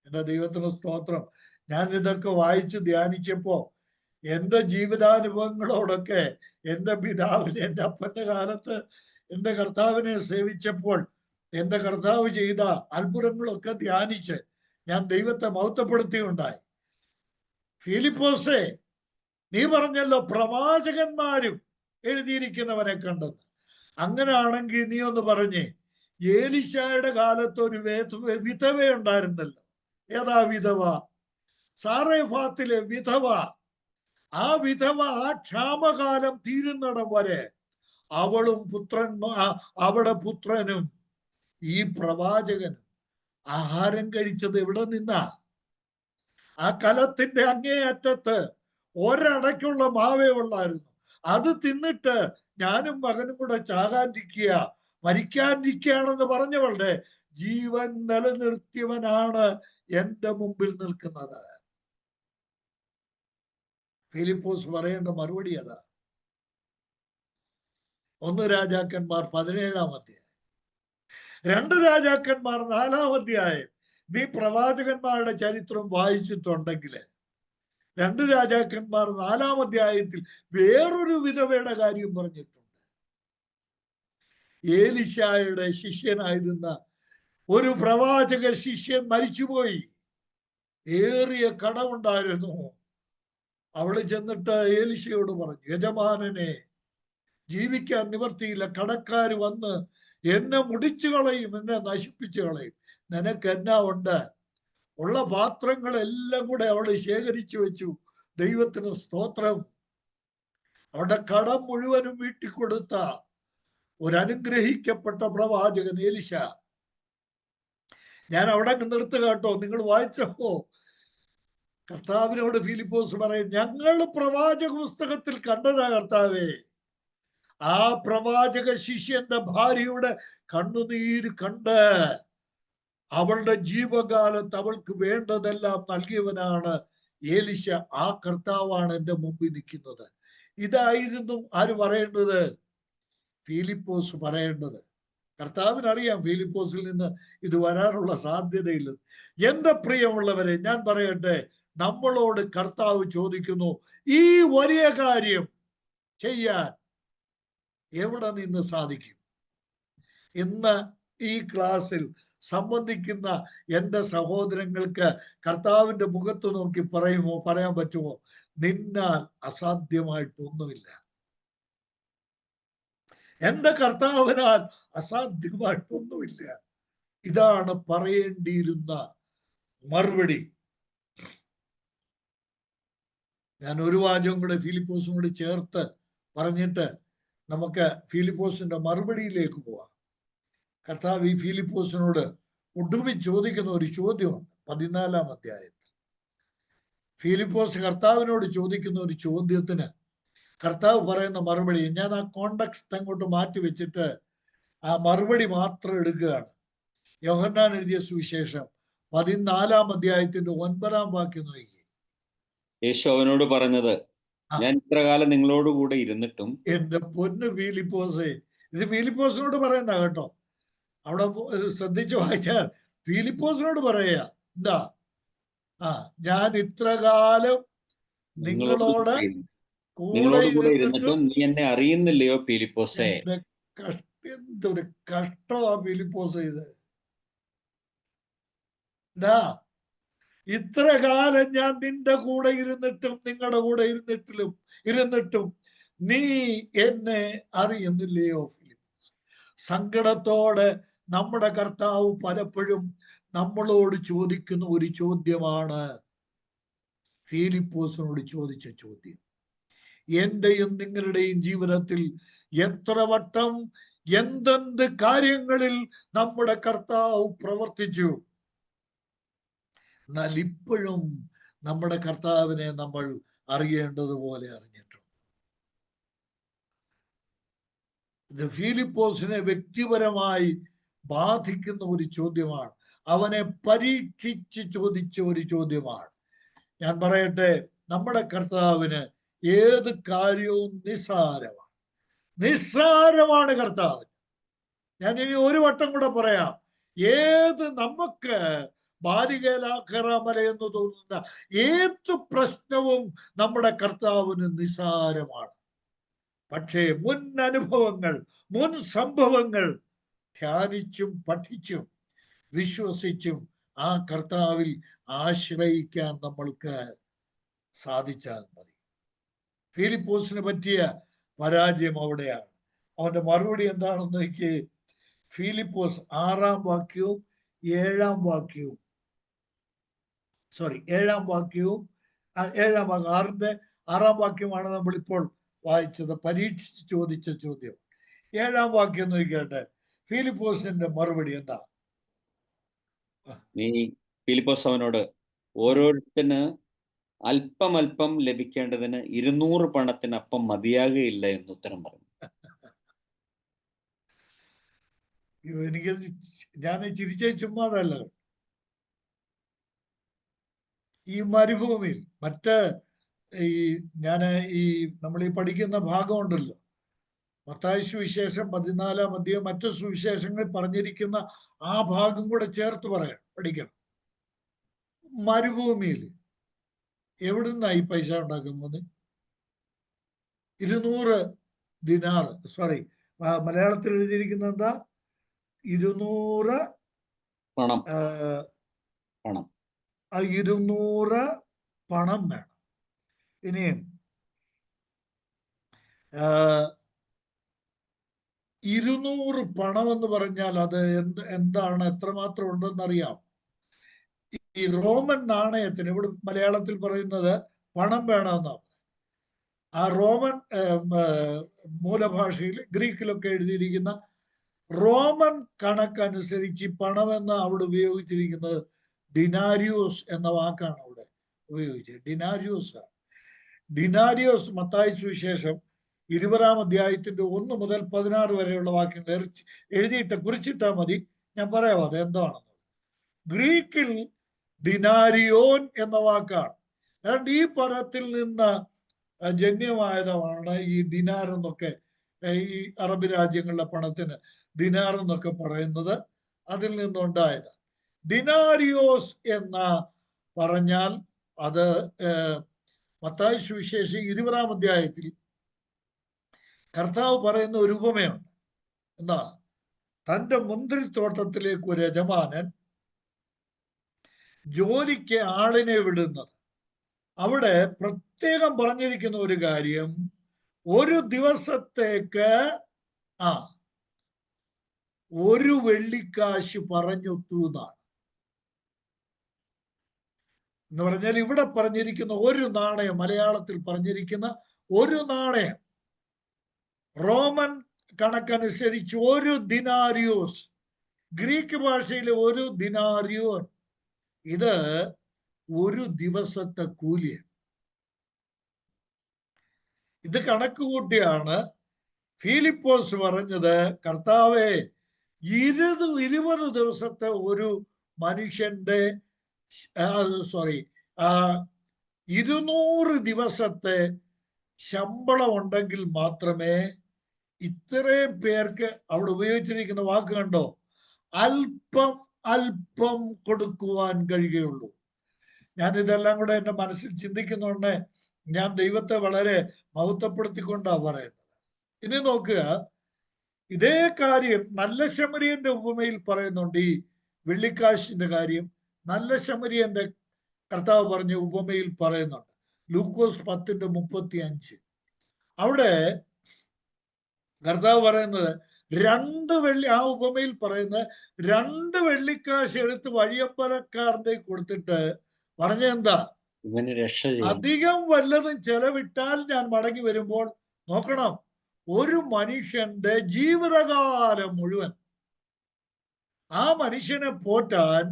എൻ്റെ ദൈവത്തിന് സ്തോത്രം, ഞാൻ ഇതൊക്കെ വായിച്ച് ധ്യാനിച്ചപ്പോ എൻ്റെ ജീവിതാനുഭവങ്ങളോടൊക്കെ എൻ്റെ പിതാവിനെ, എൻ്റെ അപ്പൻ്റെ കാലത്ത് എൻ്റെ കർത്താവിനെ സേവിച്ചപ്പോൾ എൻ്റെ കർത്താവ് ചെയ്ത അത്ഭുതങ്ങളൊക്കെ ധ്യാനിച്ച് ഞാൻ ദൈവത്തെ മഹത്വപ്പെടുത്തിയുണ്ടായി. ഫിലിപ്പോസേ, നീ പറഞ്ഞല്ലോ പ്രവാചകന്മാരും എഴുതിയിരിക്കുന്നവനെ കണ്ടെന്ന്. അങ്ങനെയാണെങ്കിൽ നീ ഒന്ന് പറഞ്ഞേ, ഏലിശായുടെ കാലത്ത് ഒരു വിധവയുണ്ടായിരുന്നല്ലോ. ഏതാ വിധവ? സാറേഫാത്തിലെ വിധവ. ആ വിധവ ആ ക്ഷാമകാലം തീരുന്നിടം വരെ അവളും അവിടെ പുത്രനും ഈ പ്രവാചകനും ആഹാരം കഴിച്ചത് എവിടെ നിന്നാ? ആ കലത്തിന്റെ അങ്ങേയറ്റത്ത് ഒരടയ്ക്കുള്ള മാവേ ഉള്ളായിരുന്നു. അത് തിന്നിട്ട് ഞാനും മകനും കൂടെ ചാകാനിരിക്കുക, മരിക്കാനിരിക്കുകയാണെന്ന് പറഞ്ഞവളുടെ ജീവൻ നിലനിർത്തിയവനാണ് എൻ്റെ മുമ്പിൽ നിൽക്കുന്നത്. ഫിലിപ്പോസ് പറയേണ്ട മറുപടി അതാ. 1 രാജാക്കന്മാർ 17-ാം അധ്യായം, 2 രാജാക്കന്മാർ 4-ാം അധ്യായം. നീ പ്രവാചകന്മാരുടെ ചരിത്രം വായിച്ചിട്ടുണ്ടെങ്കിൽ 2 രാജാക്കന്മാർ 4-ാം അധ്യായത്തിൽ വേറൊരു വിധവയുടെ കാര്യം പറഞ്ഞിട്ടുണ്ട്. ഏലിശായുടെ ശിഷ്യനായിരുന്ന ഒരു പ്രവാചക ശിഷ്യൻ മരിച്ചുപോയി. ഏറിയ കടമുണ്ടായിരുന്നു. അവള് ചെന്നിട്ട് ഏലിശയോട് പറഞ്ഞു, യജമാനനെ, ജീവിക്കാൻ നിവർത്തിയില്ല, കടക്കാർ വന്ന് എന്നെ മുടിച്ചു കളയും, എന്നെ നശിപ്പിച്ചു കളയും. നിനക്ക് എന്നാ ഉണ്ട്? ഉള്ള പാത്രങ്ങളെല്ലാം കൂടെ അവള് ശേഖരിച്ചു വെച്ചു. ദൈവത്തിന് സ്തോത്രം. അവളുടെ കടം മുഴുവനും വീട്ടിക്കൊടുത്ത ഒരു അനുഗ്രഹിക്കപ്പെട്ട പ്രവാചകൻ ഏലിശ. ഞാൻ അവിടെ നിർത്തുക കേട്ടോ. നിങ്ങൾ വായിച്ചപ്പോ കർത്താവിനോട് ഫിലിപ്പോസ് പറയും, ഞങ്ങൾ പ്രവാചക പുസ്തകത്തിൽ കണ്ടതാ കർത്താവേ, ആ പ്രവാചക ശിഷ്യന്റെ ഭാര്യയുടെ കണ്ണുനീര് കണ്ട് അവളുടെ ജീവകാലത്ത് അവൾക്ക് വേണ്ടതെല്ലാം നൽകിയവനാണ് ഏലിശ. ആ കർത്താവാണ് എൻ്റെ മുമ്പിൽ നിൽക്കുന്നത്. ഇതായിരുന്നു ആര് പറയേണ്ടത്? ഫിലിപ്പോസ് പറയേണ്ടത്. കർത്താവിനറിയാം ഫിലിപ്പോസിൽ നിന്ന് ഇത് വരാനുള്ള സാധ്യതയില്ല. എൻ്റെ പ്രിയമുള്ളവരെ, ഞാൻ പറയട്ടെ, നമ്മളോട് കർത്താവ് ചോദിക്കുന്നു, ഈ വലിയ കാര്യം ചെയ്യാൻ എവിടെ നിന്ന് സാധിക്കും? ഇന്ന് ഈ ക്ലാസ്സിൽ സംബന്ധിക്കുന്ന എൻ്റെ സഹോദരങ്ങൾക്ക് കർത്താവിന്റെ മുഖത്ത് നോക്കി പറയാൻ പറ്റുമോ? നിന്നാൽ അസാധ്യമായിട്ടൊന്നുമില്ല. എൻ്റെ കർത്താവിനാൽ അസാധ്യമായിട്ടൊന്നുമില്ല. ഇതാണ് പറയേണ്ടിയിരുന്ന മറുപടി. ഞാൻ ഒരു വാചകം കൂടെ ഫിലിപ്പോസും കൂടി ചേർത്ത് പറഞ്ഞിട്ട് നമുക്ക് ഫിലിപ്പോസിന്റെ മറുപടിയിലേക്ക് പോവാം. കർത്താവ് ഈ ഫിലിപ്പോസിനോട് ഒടുവിൽ ചോദിക്കുന്ന ഒരു ചോദ്യമുണ്ട് 14-ാം അധ്യായത്തിൽ. ഫിലിപ്പോസ് കർത്താവിനോട് ചോദിക്കുന്ന ഒരു ചോദ്യത്തിന് കർത്താവ് പറയുന്ന മറുപടി, ഞാൻ ആ കോണ്ടക്സ്റ്റ് അങ്ങോട്ട് മാറ്റി വെച്ചിട്ട് ആ മറുപടി മാത്രം എടുക്കുകയാണ്. യോഹന്നാൻ എഴുതിയ സുവിശേഷം 14-ാം അധ്യായത്തിന്റെ 9-ാം വാക്യം നോക്കി. യേശു അവനോട് പറഞ്ഞത്, ഞാൻ ഇത്രകാലം നിങ്ങളോട് കൂടെ ഇരുന്നിട്ടും. എന്റെ പൊന്ന് ഫിലിപ്പോസേ, ഇത് ഫിലിപ്പോസിനോട് പറയുന്ന കേട്ടോ. അവിടെ ശ്രദ്ധിച്ചു വായിച്ചാൽ ഫിലിപ്പോസിനോട് പറയാ, എന്താ? ഞാൻ ഇത്രകാലം നിങ്ങളോട് കൂടെ ഇരുന്നിട്ടും നീ എന്നെ അറിയുന്നില്ലയോ ഫിലിപ്പോസേ? എന്തൊരു കഷ്ടമാ ഫിലിപ്പോസ് ഇത്. എന്താ? ഇത്ര കാലം ഞാൻ നിന്റെ കൂടെ ഇരുന്നിട്ടും നിങ്ങളുടെ കൂടെ ഇരുന്നിട്ടും നീ എന്നെ അറിയുന്നില്ലയോ ഫിലിപ്പോസ്? സങ്കടത്തോടെ നമ്മുടെ കർത്താവ് പലപ്പോഴും നമ്മളോട് ചോദിക്കുന്ന ഒരു ചോദ്യമാണ് ഫിലിപ്പോസിനോട് ചോദിച്ച ചോദ്യം. എന്റെയും നിങ്ങളുടെയും ജീവിതത്തിൽ എത്ര വട്ടം എന്തെന്ത് കാര്യങ്ങളിൽ നമ്മുടെ കർത്താവ് പ്രവർത്തിച്ചു. എന്നാൽ ഇപ്പോഴും നമ്മുടെ കർത്താവിനെ നമ്മൾ അറിയേണ്ടതുപോലെ അറിഞ്ഞിട്ടുണ്ട്. ഇത് ഫിലിപ്പോസിനെ വ്യക്തിപരമായി ബാധിക്കുന്ന ഒരു ചോദ്യമാണ്. അവനെ പരീക്ഷിച്ച് ചോദിച്ച ഒരു ചോദ്യമാണ്. ഞാൻ പറയട്ടെ, നമ്മുടെ കർത്താവിന് ഏത് കാര്യവും നിസ്സാരമാണ് കർത്താവ്. ഞാൻ ഇനി ഒരു വട്ടം കൂടെ പറയാം. ഏത് നമുക്ക് ബാലികേലാഖറമല എന്ന് തോന്നുന്ന ഏത് പ്രശ്നവും നമ്മുടെ കർത്താവിന് നിസ്സാരമാണ്. പക്ഷേ മുൻ അനുഭവങ്ങൾ, മുൻ സംഭവങ്ങൾ ധ്യാനിച്ചും പഠിച്ചും വിശ്വസിച്ചും ആ കർത്താവിൽ ആശ്രയിക്കാൻ നമ്മൾക്ക് സാധിച്ചാൽ മതി. ഫിലിപ്പോസിന് പറ്റിയ പരാജയം അവിടെയാണ്. അവന്റെ മറുപടി എന്താണെന്ന് നോക്കി. ഫിലിപ്പോസ് 6-ാം വാക്യവും 7-ാം വാക്യവും 6-ാം വാക്യമാണ് നമ്മളിപ്പോൾ വായിച്ചത്. പരീക്ഷിച്ച് ചോദിച്ച ചോദ്യം. 7-ാം വാക്യം നോക്കിയാട്ടെ, ഫിലിപ്പോസിന്റെ മറുപടി എന്താ? ഫിലിപ്പോസ് അവനോട്, ഓരോരുത്തന് അല്പം അല്പം ലഭിക്കേണ്ടതിന് 200 പണത്തിന് അപ്പം മതിയാകുകയില്ല എന്ന് ഉത്തരം പറഞ്ഞു. ഞാൻ ചിരിച്ച ചുമ്മാതല്ല. ഈ മരുഭൂമിയിൽ നമ്മൾ ഈ പഠിക്കുന്ന ഭാഗമുണ്ടല്ലോ, മത്തായി സുവിശേഷം 14-ാം അധ്യായം മറ്റു സുവിശേഷങ്ങളിൽ പറഞ്ഞിരിക്കുന്ന ആ ഭാഗം കൂടെ ചേർത്ത് പഠിക്കണം. മരുഭൂമിയിൽ എവിടുന്നാ ഈ പൈസ ഉണ്ടാക്കുന്നത്? 200 ദിനാർ, മലയാളത്തിൽ എഴുതിയിരിക്കുന്ന എന്താ? 200 പണം. 200 പണം വേണം. ഇനിയും 200 പണം എന്ന് പറഞ്ഞാൽ അത് എന്താണ്, എത്രമാത്രം ഉണ്ടെന്നറിയാം? ഈ റോമൻ നാണയത്തിന് ഇവിടെ മലയാളത്തിൽ പറയുന്നത് പണം വേണമെന്നാണ്. ആ റോമൻ മൂലഭാഷയിൽ ഗ്രീക്കിലൊക്കെ എഴുതിയിരിക്കുന്ന റോമൻ കണക്കനുസരിച്ച് പണമെന്ന് അവിടെ ഉപയോഗിച്ചിരിക്കുന്നത് ഡിനാരിയോസ് എന്ന വാക്കാണ് അവിടെ ഉപയോഗിച്ചത്. ഡിനാരിയോസ് മത്തായി സുവിശേഷം 20-ാം അധ്യായത്തിന്റെ 1 മുതൽ 16 വരെയുള്ള വാക്യങ്ങൾ കുറിച്ചിട്ടാൽ മതി. ഞാൻ പറയാം അത് എന്താണെന്ന്. ഗ്രീക്കിൽ ഡിനാരിയോൻ എന്ന വാക്കാണ്. അതുകൊണ്ട് ഈ പദത്തിൽ നിന്ന് ജന്യമായതാണ് ഈ ദിനാർ എന്നൊക്കെ. ഈ അറബ് രാജ്യങ്ങളിലെ പണത്തിന് ദിനാർ എന്നൊക്കെ പറയുന്നത് അതിൽ നിന്നുണ്ടായത്. ദിനാരിയോസ് എന്ന പറഞ്ഞാൽ അത് മത്തായി സുവിശേഷം 20-ാം അധ്യായത്തിൽ കർത്താവ് പറയുന്ന ഒരു ഉപമയാണ്. എന്താ? തൻ്റെ മുന്തിരിത്തോട്ടത്തിലേക്ക് ഒരു യജമാനൻ ജോലിക്ക് ആളിനെ വിടുന്നത്. അവിടെ പ്രത്യേകം പറഞ്ഞിരിക്കുന്ന ഒരു കാര്യം, ഒരു ദിവസത്തേക്ക് 1 വെള്ളിക്കാശ് പറഞ്ഞൊത്തു എന്നാണ്. എന്ന് പറഞ്ഞാൽ ഇവിടെ പറഞ്ഞിരിക്കുന്ന ഒരു നാണയം, മലയാളത്തിൽ പറഞ്ഞിരിക്കുന്ന ഒരു നാണയം, റോമൻ കണക്കനുസരിച്ച് 1 ദിനാരിയോസ്, ഗ്രീക്ക് ഭാഷയിലെ 1 ദിനാരിയോൻ, ഇത് ഒരു ദിവസത്തെ കൂലിയാണ്. ഇത് കണക്ക് കൂട്ടിയാണ് ഫിലിപ്പോസ് പറഞ്ഞത്, കർത്താവേ, 20 ദിവസത്തെ ഒരു മനുഷ്യന്റെ 200 ദിവസത്തെ ശമ്പളം ഉണ്ടെങ്കിൽ മാത്രമേ ഇത്രയും പേർക്ക്, അവിടെ ഉപയോഗിച്ചിരിക്കുന്ന വാക്ക് കണ്ടോ, അല്പം അല്പം കൊടുക്കുവാൻ കഴിയുകയുള്ളൂ. ഞാൻ ഇതെല്ലാം കൂടെ എൻ്റെ മനസ്സിൽ ചിന്തിക്കുന്നുണ്ട്. ഞാൻ ദൈവത്തെ വളരെ മഹത്വപ്പെടുത്തിക്കൊണ്ടാണ് പറയുന്നത്. ഇനി നോക്കുക, ഇതേ കാര്യം നല്ല ശമരിയന്റെ ഉപമയിൽ പറയുന്നുണ്ട്. ഈ വെള്ളിക്കാശിന്റെ കാര്യം നല്ല ശമരിയന്റെ കർത്താവ് പറഞ്ഞ ഉപമയിൽ പറയുന്നുണ്ട്. ലൂക്കോസ് 10:35. അവിടെ കർത്താവ് പറയുന്നത് 2 വെള്ളി, ആ ഉപമയിൽ പറയുന്നത് 2 വെള്ളിക്കാശ് എടുത്ത് വഴിയമ്പലക്കാരന്റെ കൊടുത്തിട്ട് പറഞ്ഞെന്താ, അധികം വല്ലതും ചെലവിട്ടാൽ ഞാൻ മടങ്ങി വരുമ്പോൾ നോക്കണം, ഒരു മനുഷ്യന്റെ ജീവിതകാലം മുഴുവൻ ആ മനുഷ്യനെ പോറ്റാൻ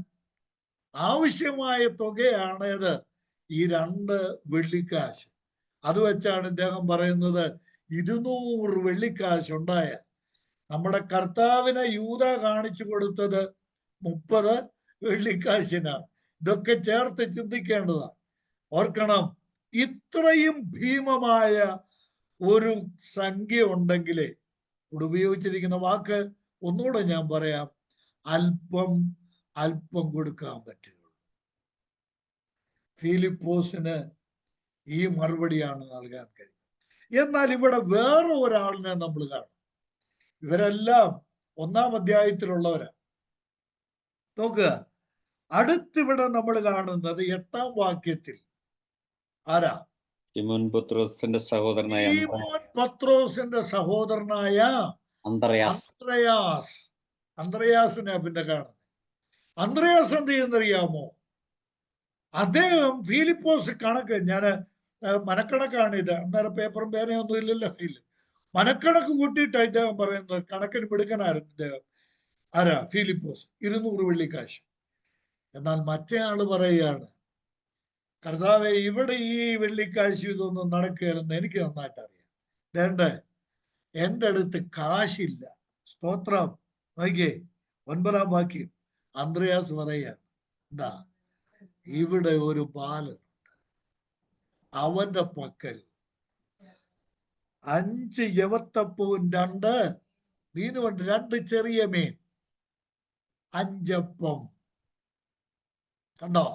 ആവശ്യമായ തുകയാണേത് ഈ 2 വെള്ളിക്കാശ്. അത് വെച്ചാണ് ഇദ്ദേഹം പറയുന്നത് 200 വെള്ളിക്കാശ് ഉണ്ടായ നമ്മുടെ കർത്താവിനെ യൂദ കാണിച്ചു കൊടുത്തത് 30 വെള്ളിക്കാശിനാണ്. ഇതൊക്കെ ചേർത്ത് ചിന്തിക്കേണ്ടതാണ്. ഓർക്കണം, ഇത്രയും ഭീമമായ ഒരു സംഖ്യ ഉണ്ടെങ്കിലേ, ഇവിടെ ഉപയോഗിച്ചിരിക്കുന്ന വാക്ക് ഒന്നുകൂടെ ഞാൻ പറയാം, അല്പം അല്പം കൊടുക്കാൻ പറ്റുകയുള്ളൂ. ഫിലിപ്പോസിന് ഈ മറുപടിയാണ് നൽകാൻ കഴിയുന്നത്. എന്നാൽ ഇവിടെ വേറെ ഒരാളിനെ നമ്മൾ കാണും. ഇവരെല്ലാം 1-ാം അധ്യായത്തിലുള്ളവരാ. നോക്കുക, അടുത്തിവിടെ നമ്മൾ കാണുന്നത് 8-ാം വാക്യത്തിൽ ആരാ? ശിമോൻ പത്രോസിന്റെ സഹോദരനായ ശിമോൻ പത്രോസിന്റെ സഹോദരനായ അന്ത്രയാസ്. അന്ത്രയാസിനെ പിന്നെ കാണുന്നത്. അന്ത്രയാസ് എന്ത് ചെയ്യുന്നറിയാമോ? അദ്ദേഹം ഫിലിപ്പോസ് കണക്ക്, ഞാൻ മനക്കണക്കാണിത്, അന്നേരം പേപ്പറും പേനയൊന്നും ഇല്ലല്ലോ കയ്യിൽ, മനക്കണക്ക് കൂട്ടിയിട്ട് അദ്ദേഹം പറയുന്നത് കണക്കിന് മിടുക്കനായിരുന്നു ഇദ്ദേഹം. ആരാ? ഫിലിപ്പോസ്. 200 വെള്ളിക്കാശ്. എന്നാൽ മറ്റേ ആള് പറയുകയാണ്, കർത്താവെ, ഇവിടെ ഈ വെള്ളിക്കാശ് ഇതൊന്നും നടക്കുകയില്ലെന്ന് എനിക്ക് നന്നായിട്ട് അറിയാം. വേണ്ട, എൻ്റെ അടുത്ത് കാശില്ല. സ്തോത്രം. നോക്കിയേ, 9-ാം വാക്യം. അന്ത്രയാസ് പറയുകയാണ്, എന്താ, ഇവിടെ ഒരു ബാലൻ, അവന്റെ പക്കൽ 5 യവത്തപ്പവും 2 മീനുമുണ്ട്, 2 ചെറിയ മീൻ, 5 അപ്പം. കണ്ടോ?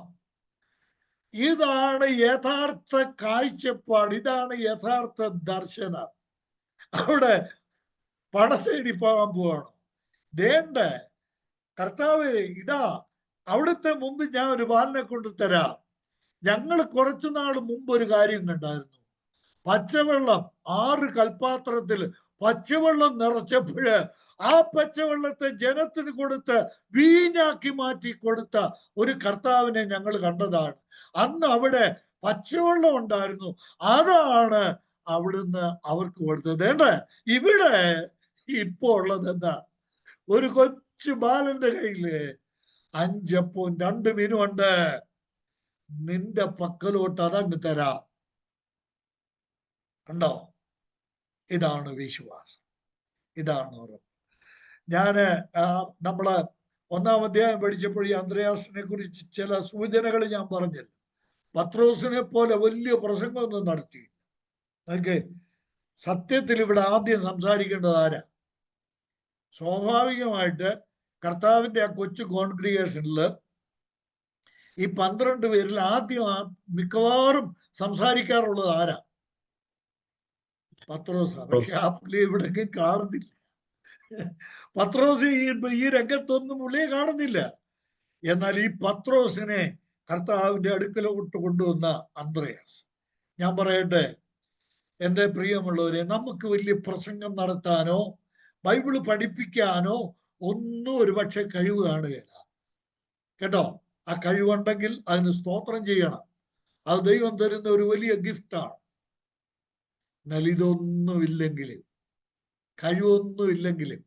ഇതാണ് യഥാർത്ഥ കാഴ്ചപ്പാട്, ഇതാണ് യഥാർത്ഥ ദർശനം. അവിടെ പണം തേടി പോകാൻ പോവാണോ? വേണ്ട, കർത്താവ്, ഇതാ അവിടുത്തെ മുമ്പ് ഞാൻ ഒരു ബാലനെ കൊണ്ട് തരാം. ഞങ്ങൾ കുറച്ചു നാൾ മുമ്പ് ഒരു കാര്യം കണ്ടായിരുന്നു. പച്ചവെള്ളം 6 കൽപാത്രത്തിൽ പച്ചവെള്ളം നിറച്ചപ്പോഴ് ആ പച്ചവെള്ളത്തെ ജനത്തിന് കൊടുത്ത് വീഞ്ഞാക്കി മാറ്റി കൊടുത്ത ഒരു കർത്താവിനെ ഞങ്ങൾ കണ്ടതാണ്. അന്ന് അവിടെ പച്ചവെള്ളം ഉണ്ടായിരുന്നു, അതാണ് അവിടുന്ന് അവർക്ക് കൊടുത്തത്. ഇവിടെ ഇപ്പോ ഉള്ളത് എന്താ? ഒരു കൊച്ചു ബാലന്റെ കയ്യില് 5 അപ്പവും 2 മീനും ഉണ്ട്. നിന്റെ പക്കലോട്ട് അതങ്ങ് തരാം. കണ്ടോ? ഇതാണ് വിശ്വാസം, ഇതാണ് ഉറപ്പ്. ഞാന് നമ്മള് 1-ാം അധ്യായം പഠിച്ചപ്പോൾ ഈ അന്ത്രയാസിനെ കുറിച്ച് ചില സൂചനകൾ ഞാൻ പറഞ്ഞില്ല. പത്രോസിനെ പോലെ വലിയ പ്രസംഗമൊന്നും നടത്തി. ഓക്കെ, സത്യത്തിൽ ഇവിടെ ആദ്യം സംസാരിക്കേണ്ടത് ആരാ? സ്വാഭാവികമായിട്ട് കർത്താവിന്റെ ആ കൊച്ചു കോൺഗ്രിഗേഷനിൽ ഈ 12 പേരിൽ ആദ്യം മിക്കവാറും സംസാരിക്കാറുള്ളത് ആരാ? പത്രോസാ. പക്ഷെ ആ പുള്ളി ഇവിടെ കാണുന്നില്ല. പത്രോസ് ഈ രംഗത്തൊന്നും പുള്ളിയെ കാണുന്നില്ല. എന്നാൽ ഈ പത്രോസിനെ കർത്താവിന്റെ അടുക്കലോട്ട് കൊണ്ടുവന്ന അന്ത്രയാസ്. ഞാൻ പറയട്ടെ, എൻ്റെ പ്രിയമുള്ളവരെ, നമുക്ക് വലിയ പ്രസംഗം നടത്താനോ ബൈബിള് പഠിപ്പിക്കാനോ ഒന്നും ഒരു പക്ഷെ കഴിവ് കാണുകയില്ല. കേട്ടോ? ആ കഴിവുണ്ടെങ്കിൽ അതിന് സ്തോത്രം ചെയ്യണം. അത് ദൈവം തരുന്ന ഒരു വലിയ ഗിഫ്റ്റാണ്. എന്നാൽ ഇതൊന്നുമില്ലെങ്കിലും, കഴിവൊന്നുമില്ലെങ്കിലും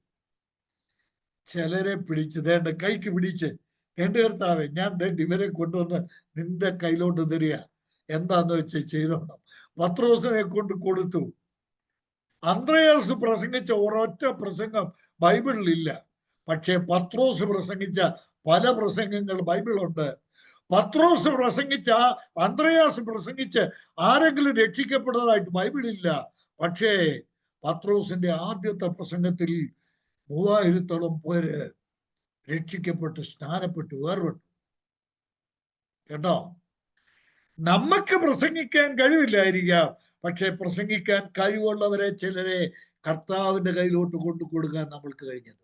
ചിലരെ പിടിച്ച് കൈക്ക് പിടിച്ച്, എൻ്റെ കർത്താവേ, ഞാൻ ഇവരെ കൊണ്ടുവന്ന് നിന്റെ കയ്യിലോട്ട് തരിക, എന്താന്ന് വെച്ച് ചെയ്തോണം. പത്രോസിനെ കൊണ്ട് കൊടുത്തു. അന്ത്രയാസ് പ്രസംഗിച്ച ഒരൊറ്റ പ്രസംഗം ബൈബിളിലില്ല. പക്ഷേ പത്രോസ് പ്രസംഗിച്ച പല പ്രസംഗങ്ങൾ ബൈബിളുണ്ട്. പത്രോസ് പ്രസംഗിച്ച, അന്ത്രയാസ് പ്രസംഗിച്ച് ആരെങ്കിലും രക്ഷിക്കപ്പെട്ടതായിട്ട് ബൈബിളില്ല. പക്ഷേ പത്രോസിന്റെ ആദ്യത്തെ പ്രസംഗത്തിൽ 3000-ഓളം പേര് രക്ഷിക്കപ്പെട്ട് സ്നാനപ്പെട്ടു വേർപെട്ടു. കേട്ടോ? നമുക്ക് പ്രസംഗിക്കാൻ കഴിവില്ലായിരിക്കാം, പക്ഷെ പ്രസംഗിക്കാൻ കഴിവുള്ളവരെ ചിലരെ കർത്താവിന്റെ കയ്യിലോട്ട് കൊണ്ടു കൊടുക്കാൻ നമ്മൾക്ക് കഴിഞ്ഞത് വരും.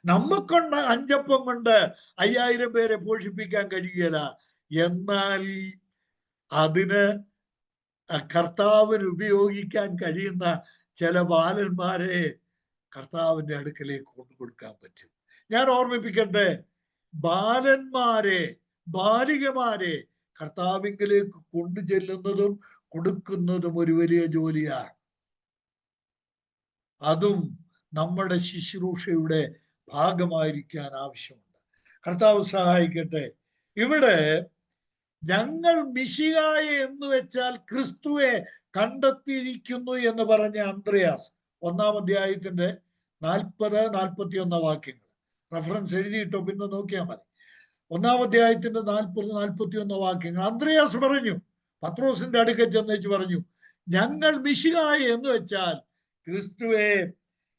നമുക്കൊണ്ട് 5 അപ്പം കൊണ്ട് 5000 പേരെ പോഷിപ്പിക്കാൻ കഴിയുകയില്ല. എന്നാൽ അതിന് കർത്താവിന് ഉപയോഗിക്കാൻ കഴിയുന്ന ചില ബാലന്മാരെ കർത്താവിന്റെ അടുക്കലേക്ക് കൊണ്ടു കൊടുക്കാൻ പറ്റും. ഞാൻ ഓർമ്മിപ്പിക്കട്ടെ, ബാലന്മാരെ, ബാലികമാരെ കർത്താവിലേക്ക് കൊണ്ടു ചെല്ലുന്നതും കൊടുക്കുന്നതും ഒരു വലിയ ജോലിയാണ്. അതും നമ്മുടെ ശുശ്രൂഷയുടെ ഭാഗമായിരിക്കാൻ ആവശ്യമുണ്ട്. കർത്താവ് സഹായിക്കട്ടെ. ഇവിടെ ഞങ്ങൾ മിശിഹായെ എന്ന് വെച്ചാൽ ക്രിസ്തുവെ കണ്ടെത്തിയിരിക്കുന്നു എന്ന് പറഞ്ഞ അന്ത്രയാസ് 1-ാം അധ്യായത്തിന്റെ 40-41 വാക്യങ്ങൾ റെഫറൻസ് എഴുതിയിട്ടോ, പിന്നെ നോക്കിയാൽ മതി. 1-ാം അധ്യായത്തിന്റെ 40-41 വാക്യങ്ങൾ. അന്ത്രയാസ് പറഞ്ഞു, പത്രോസിന്റെ അടുക്കൽ ചെന്നേച്ച് പറഞ്ഞു, ഞങ്ങൾ മിശിഹായെ എന്ന് വെച്ചാൽ ക്രിസ്തുവെ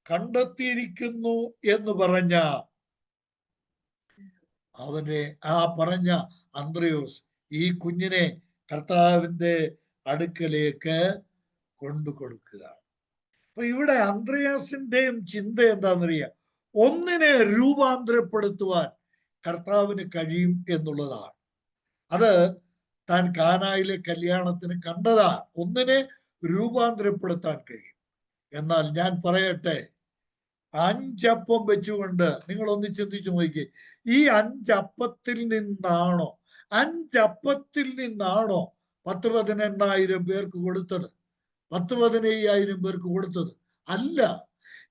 കണ്ടെത്തിയിരിക്കുന്നു എന്ന് പറഞ്ഞ അവനെ, ആ പറഞ്ഞ അന്ത്രയോസ് ഈ കുഞ്ഞിനെ കർത്താവിന്റെ അടുക്കലേക്ക് കൊണ്ടു കൊടുക്കുക. അപ്പൊ ഇവിടെ അന്ത്രയാസിന്റെയും ചിന്ത എന്താണെന്നറിയാം, ഒന്നിനെ രൂപാന്തരപ്പെടുത്തുവാൻ കർത്താവിന് കഴിയും എന്നുള്ളതാണ്. അത് താൻ കാനായിലെ കല്യാണത്തിന് കണ്ടതാണ്. ഒന്നിനെ രൂപാന്തരപ്പെടുത്താൻ കഴിയും. എന്നാൽ ഞാൻ പറയട്ടെ, 5 അപ്പം വെച്ചുകൊണ്ട് നിങ്ങൾ ഒന്ന് ചിന്തിച്ചു നോക്കി, ഈ 5 അപ്പത്തിൽ നിന്നാണോ 10-15,000 പേർക്ക് കൊടുത്തത്? 10-15,000 പേർക്ക് കൊടുത്തത് അല്ല.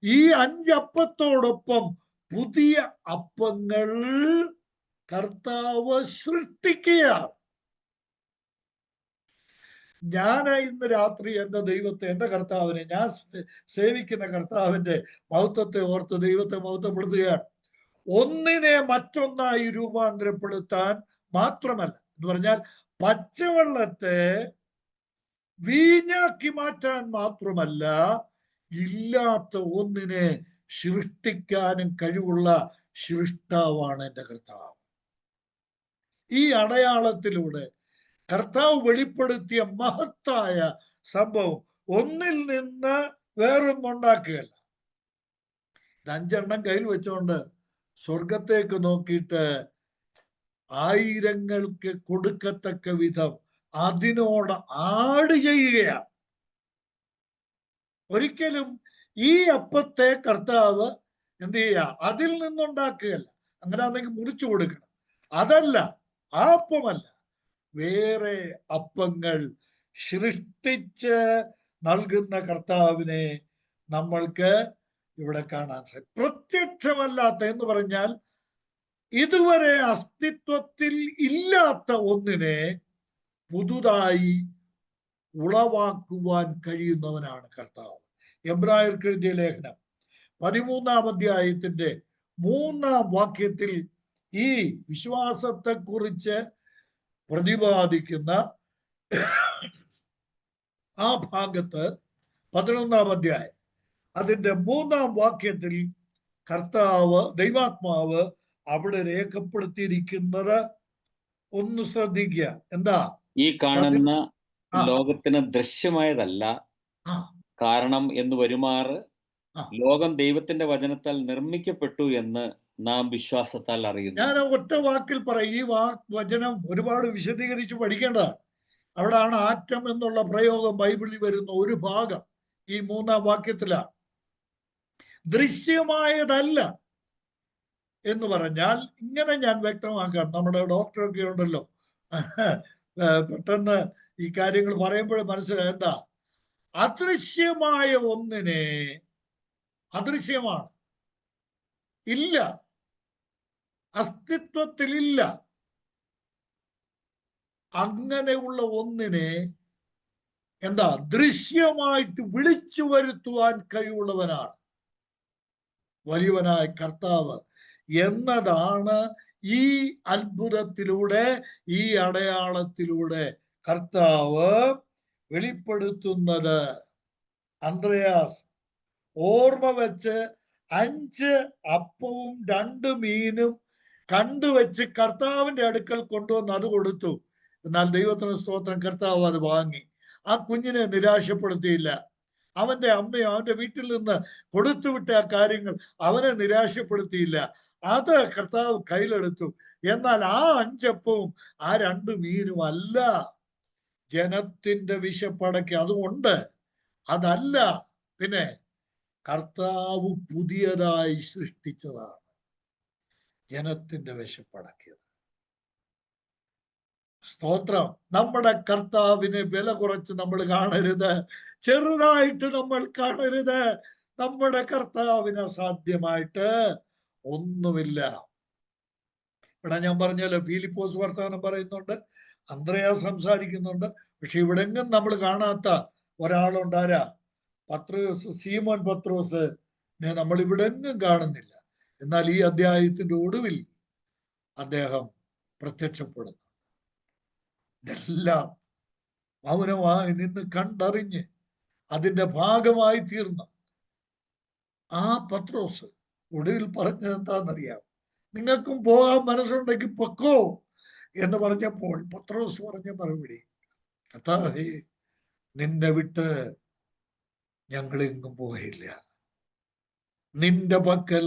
ഈ 5 അപ്പത്തോടൊപ്പം പുതിയ അപ്പങ്ങൾ കർത്താവ് സൃഷ്ടിക്കുകയാണ്. ഞാൻ ഇന്ന് രാത്രി എൻ്റെ ദൈവത്തെ, എൻ്റെ കർത്താവിനെ, ഞാൻ സേവിക്കുന്ന കർത്താവിന്റെ മഹത്വത്തെ ഓർത്ത് ദൈവത്തെ മഹത്വപ്പെടുത്തുകയാണ്. ഒന്നിനെ മറ്റൊന്നായി രൂപാന്തരപ്പെടുത്താൻ മാത്രമല്ല, എന്ന് പറഞ്ഞാൽ പച്ചവെള്ളത്തെ വീഞ്ഞാക്കി മാറ്റാൻ മാത്രമല്ല, ഇല്ലാത്ത ഒന്നിനെ സൃഷ്ടിക്കാനും കഴിവുള്ള സൃഷ്ടാവാണ് എൻ്റെ കർത്താവ്. ഈ അടയാളത്തിലൂടെ കർത്താവ് വെളിപ്പെടുത്തിയ മഹത്തായ സംഭവം ഒന്നിൽ നിന്ന് വേറൊന്നുണ്ടാക്കുകയല്ല. 5 കയ്യിൽ വെച്ചുകൊണ്ട് സ്വർഗത്തേക്ക് നോക്കിയിട്ട് 1000-ങ്ങൾക്ക് കൊടുക്കത്തക്ക വിധം അതിനോട് ആഡ് ചെയ്യുകയാണ്. ഒരിക്കലും ഈ അപ്പത്തെ കർത്താവ് എന്ത് ചെയ്യുക, അതിൽ നിന്നുണ്ടാക്കുകയല്ല. അങ്ങനെ ആണെങ്കിൽ മുറിച്ചു കൊടുക്കണം. അതല്ല, ആ അപ്പമല്ല, വേറെ അപ്പങ്ങൾ സൃഷ്ടിച്ച് നൽകുന്ന കർത്താവിനെ നമ്മൾക്ക് ഇവിടെ കാണാൻ സാധിക്കും. പ്രത്യക്ഷമല്ലാത്ത എന്ന് പറഞ്ഞാൽ ഇതുവരെ അസ്തിത്വത്തിൽ ഇല്ലാത്ത ഒന്നിനെ പുതുതായി ഉളവാക്കുവാൻ കഴിയുന്നവനാണ് കർത്താവ്. എബ്രായർക്ക് എഴുതിയ ലേഖനം 13-ാം അധ്യായത്തിന്റെ 3-ാം വാക്യത്തിൽ ഈ വിശ്വാസത്തെക്കുറിച്ച് പ്രതിപാദിക്കുന്ന ആ ഭാഗത്ത് 11-ാം അധ്യായം അതിന്റെ 3-ാം വാക്യത്തിൽ കർത്താവ് ദൈവാത്മാവ് അവിടെ രേഖപ്പെടുത്തിയിരിക്കുന്നത് ഒന്ന് ശ്രദ്ധിക്കുക. എന്താ? ഈ കാണുന്ന ലോകത്തിന് ദൃശ്യമായതല്ല, കാരണം എന്ന് വരുമാറ് ലോകം ദൈവത്തിന്റെ വചനത്താൽ നിർമ്മിക്കപ്പെട്ടു എന്ന് നാം വിശ്വാസത്താൽ അറിയുന്നു. ഞാൻ ഒറ്റ വാക്കിൽ പറയും, ഈ വചനം ഒരുപാട് വിശദീകരിച്ച് പഠിക്കേണ്ടതാണ്. അവിടാണ് ആറ്റം എന്നുള്ള പ്രയോഗം ബൈബിളിൽ വരുന്ന ഒരു ഭാഗം ഈ 3-ാം വാക്യത്തിലാണ്. ദൃശ്യമായതല്ല എന്ന് പറഞ്ഞാൽ ഇങ്ങനെ ഞാൻ വ്യക്തമാക്കാം. നമ്മുടെ ഡോക്ടറൊക്കെ ഉണ്ടല്ലോ, പെട്ടെന്ന് ഈ കാര്യങ്ങൾ പറയുമ്പോൾ മനസ്സിലായി. എന്താ? അദൃശ്യമായ ഒന്നിനെ അദൃശ്യമാണ്, ഇല്ല, അസ്തിത്വത്തിലില്ല. അങ്ങനെയുള്ള ഒന്നിനെ എന്താ ദൃശ്യമായിട്ട് വിളിച്ചു വരുത്തുവാൻ കഴിവുള്ളവനാണ് വലിയവനായ കർത്താവ് എന്നതാണ് ഈ അത്ഭുതത്തിലൂടെ, ഈ അടയാളത്തിലൂടെ കർത്താവ് വെളിപ്പെടുത്തുന്നത്. അന്ത്രയാസ് ഓർമ്മ വെച്ച് 5 അപ്പവും 2 മീനും കണ്ടുവച്ച് കർത്താവിന്റെ അടുക്കൽ കൊണ്ടുവന്ന് അത് കൊടുത്തു. എന്നാൽ ദൈവത്തിന് സ്തോത്രം, കർത്താവ് അത് വാങ്ങി. ആ കുഞ്ഞിനെ നിരാശപ്പെടുത്തിയില്ല. അവന്റെ അമ്മയോ അവന്റെ വീട്ടിൽ നിന്ന് കൊടുത്തുവിട്ട ആ കാര്യങ്ങൾ അവനെ നിരാശപ്പെടുത്തിയില്ല. അത് കർത്താവ് കയ്യിലെടുത്തു. എന്നാൽ ആ 5 അപ്പവും ആ 2 മീനും അല്ല ജനത്തിന്റെ വിശപ്പടക്കി. അതുകൊണ്ട് അതല്ല, പിന്നെ കർത്താവ് പുതിയതായി സൃഷ്ടിച്ചതാണ് ജനത്തിന്റെ വിശപ്പടക്കിയത്. സ്തോത്രം. നമ്മുടെ കർത്താവിനെ വില കുറച്ച് നമ്മൾ കാണരുത്, ചെറുതായിട്ട് നമ്മൾ കാണരുത്. നമ്മുടെ കർത്താവിന് അസാധ്യമായിട്ട് ഒന്നുമില്ല. ഇവിടെ ഞാൻ പറഞ്ഞല്ലോ, ഫിലിപ്പോസ് വർത്തമാനം പറയുന്നുണ്ട്, അന്ത്രയാ സംസാരിക്കുന്നുണ്ട്. പക്ഷെ ഇവിടെങ്ങും നമ്മൾ കാണാത്ത ഒരാളുണ്ടാരാ? പത്രോസ്, സീമോൻ പത്രോസ് നമ്മൾ ഇവിടെങ്ങും കാണുന്നില്ല. എന്നാൽ ഈ അധ്യായത്തിന്റെ ഒടുവിൽ അദ്ദേഹം പ്രത്യക്ഷപ്പെടുന്നു. ഇതെല്ലാം മൗനമായി നിന്ന് കണ്ടറിഞ്ഞ് അതിന്റെ ഭാഗമായി തീർന്ന ആ പത്രോസ് ഒടുവിൽ പറഞ്ഞത് എന്താണെന്നറിയാം? നിങ്ങൾക്കും പോകാൻ മനസ്സുണ്ടെങ്കിൽ പൊക്കോ എന്ന് പറഞ്ഞപ്പോൾ പത്രോസ് പറഞ്ഞ മറുപടി, കർത്താവേ, നിന്നെ വിട്ട് ഞങ്ങളെങ്ങും പോയില്ല. നിന്റെ പക്കൽ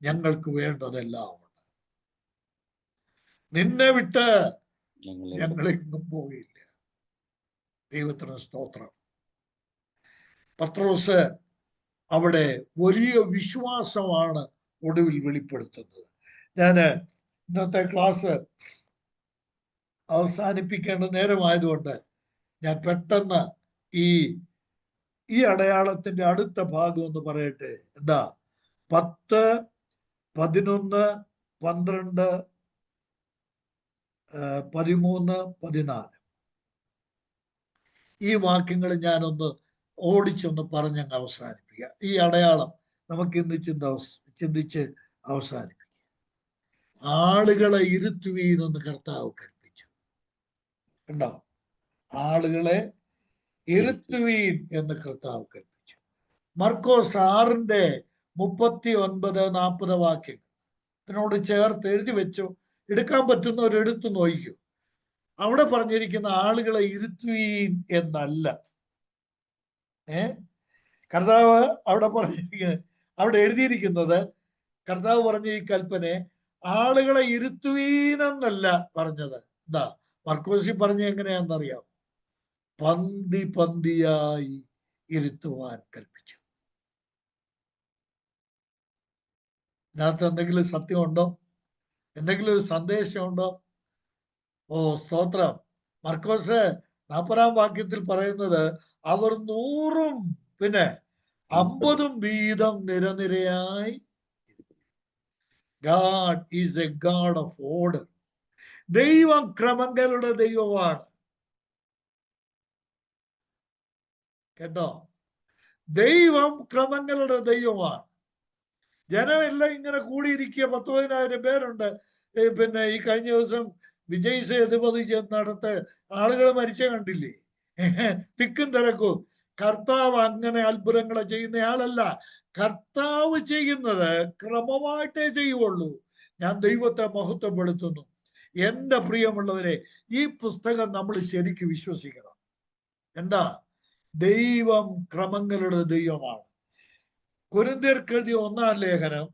ഞങ്ങൾക്ക് വേണ്ടതെല്ലാം ഉണ്ട്. നിന്നെ വിട്ട് ഞങ്ങളെങ്ങും പോയില്ല. ദൈവത്തിന് സ്തോത്രം. പത്രോസ് അവിടെ വലിയ വിശ്വാസമാണ് ഒടുവിൽ വെളിപ്പെടുത്തുന്നത്. ഞാൻ ഇന്നത്തെ ക്ലാസ് അവസാനിപ്പിക്കേണ്ട നേരമായതുകൊണ്ട് ഞാൻ പെട്ടെന്ന് ഈ അടയാളത്തിന്റെ അടുത്ത ഭാഗം ഒന്ന് പറയട്ടെ. എന്താ? 10, 11, 12, 13, 14 ഈ വാക്യങ്ങൾ ഞാനൊന്ന് ഓടിച്ചൊന്ന് പറഞ്ഞങ്ങ് അവസാനിപ്പിക്കാം. ഈ അടയാളം നമുക്ക് ഇന്ന് ചിന്തിച്ച് അവസാനിപ്പിക്കാം. ആളുകളെ ഇരുത്തുവീനെന്ന് കർത്താവ് കൽപ്പിച്ചു. കണ്ടോ? ആളുകളെ ഇരുത്തുവീൻ എന്ന് കർത്താവ് കൽപ്പിച്ചു. മർക്കോസ് 6:39-40 വാക്യങ്ങൾ ഇതിനോട് ചേർത്ത് എഴുതി വെച്ചു. എടുക്കാൻ പറ്റുന്നവർ എടുത്തു നോക്കൂ. അവിടെ പറഞ്ഞിരിക്കുന്ന ആളുകളെ ഇരുത്തുവീൻ എന്നല്ല. കർത്താവ് അവിടെ എഴുതിയിരിക്കുന്നത്, കർത്താവ് പറഞ്ഞ ഈ കൽപ്പനെ ആളുകളെ ഇരുത്തുവീനെന്നല്ല പറഞ്ഞത്. എന്താ മർക്കോസി പറഞ്ഞ എങ്ങനെയാണെന്നറിയാം? പന്തി പന്തിയായി ഇരുത്തുവാൻ കൽപ്പിച്ചു. ഇതിനകത്ത് എന്തെങ്കിലും സത്യമുണ്ടോ? എന്തെങ്കിലും ഒരു സന്ദേശമുണ്ടോ? ഓ സ്തോത്രം. മർക്കോസ് 40-ാം വാക്യത്തിൽ പറയുന്നത്, അവർ 100-ഉം പിന്നെ 50-ഉം വീതം നിരനിരയായി. God is a God of order. ദൈവം ക്രമങ്ങളുടെ ദൈവമാണ്. കേട്ടോ? ദൈവം ക്രമങ്ങളുടെ ദൈവമാണ്. ജനമെല്ലാം ഇങ്ങനെ കൂടിയിരിക്കുക. 10,000 പേരുണ്ട്. പിന്നെ ഈ കഴിഞ്ഞ ദിവസം വിജയ് സേതുപതി ചെന്നിടത്ത് ആളുകൾ മരിച്ച കണ്ടില്ലേ? തിക്കും തിരക്കും. കർത്താവ് അങ്ങനെ അത്ഭുതങ്ങളെ ചെയ്യുന്നയാളല്ല. കർത്താവ് ചെയ്യുന്നത് ക്രമമായിട്ടേ ചെയ്യുള്ളൂ. ഞാൻ ദൈവത്തെ മഹത്വപ്പെടുത്തുന്നു. എൻ്റെ പ്രിയമുള്ളവരെ, ഈ പുസ്തകം നമ്മൾ ശരിക്കും വിശ്വസിക്കണം. എന്താ? ദൈവം ക്രമങ്ങളുടെ ദൈവമാണ്. കൊരിന്ത്യർക്കെഴുതിയ 1-ാം ലേഖനം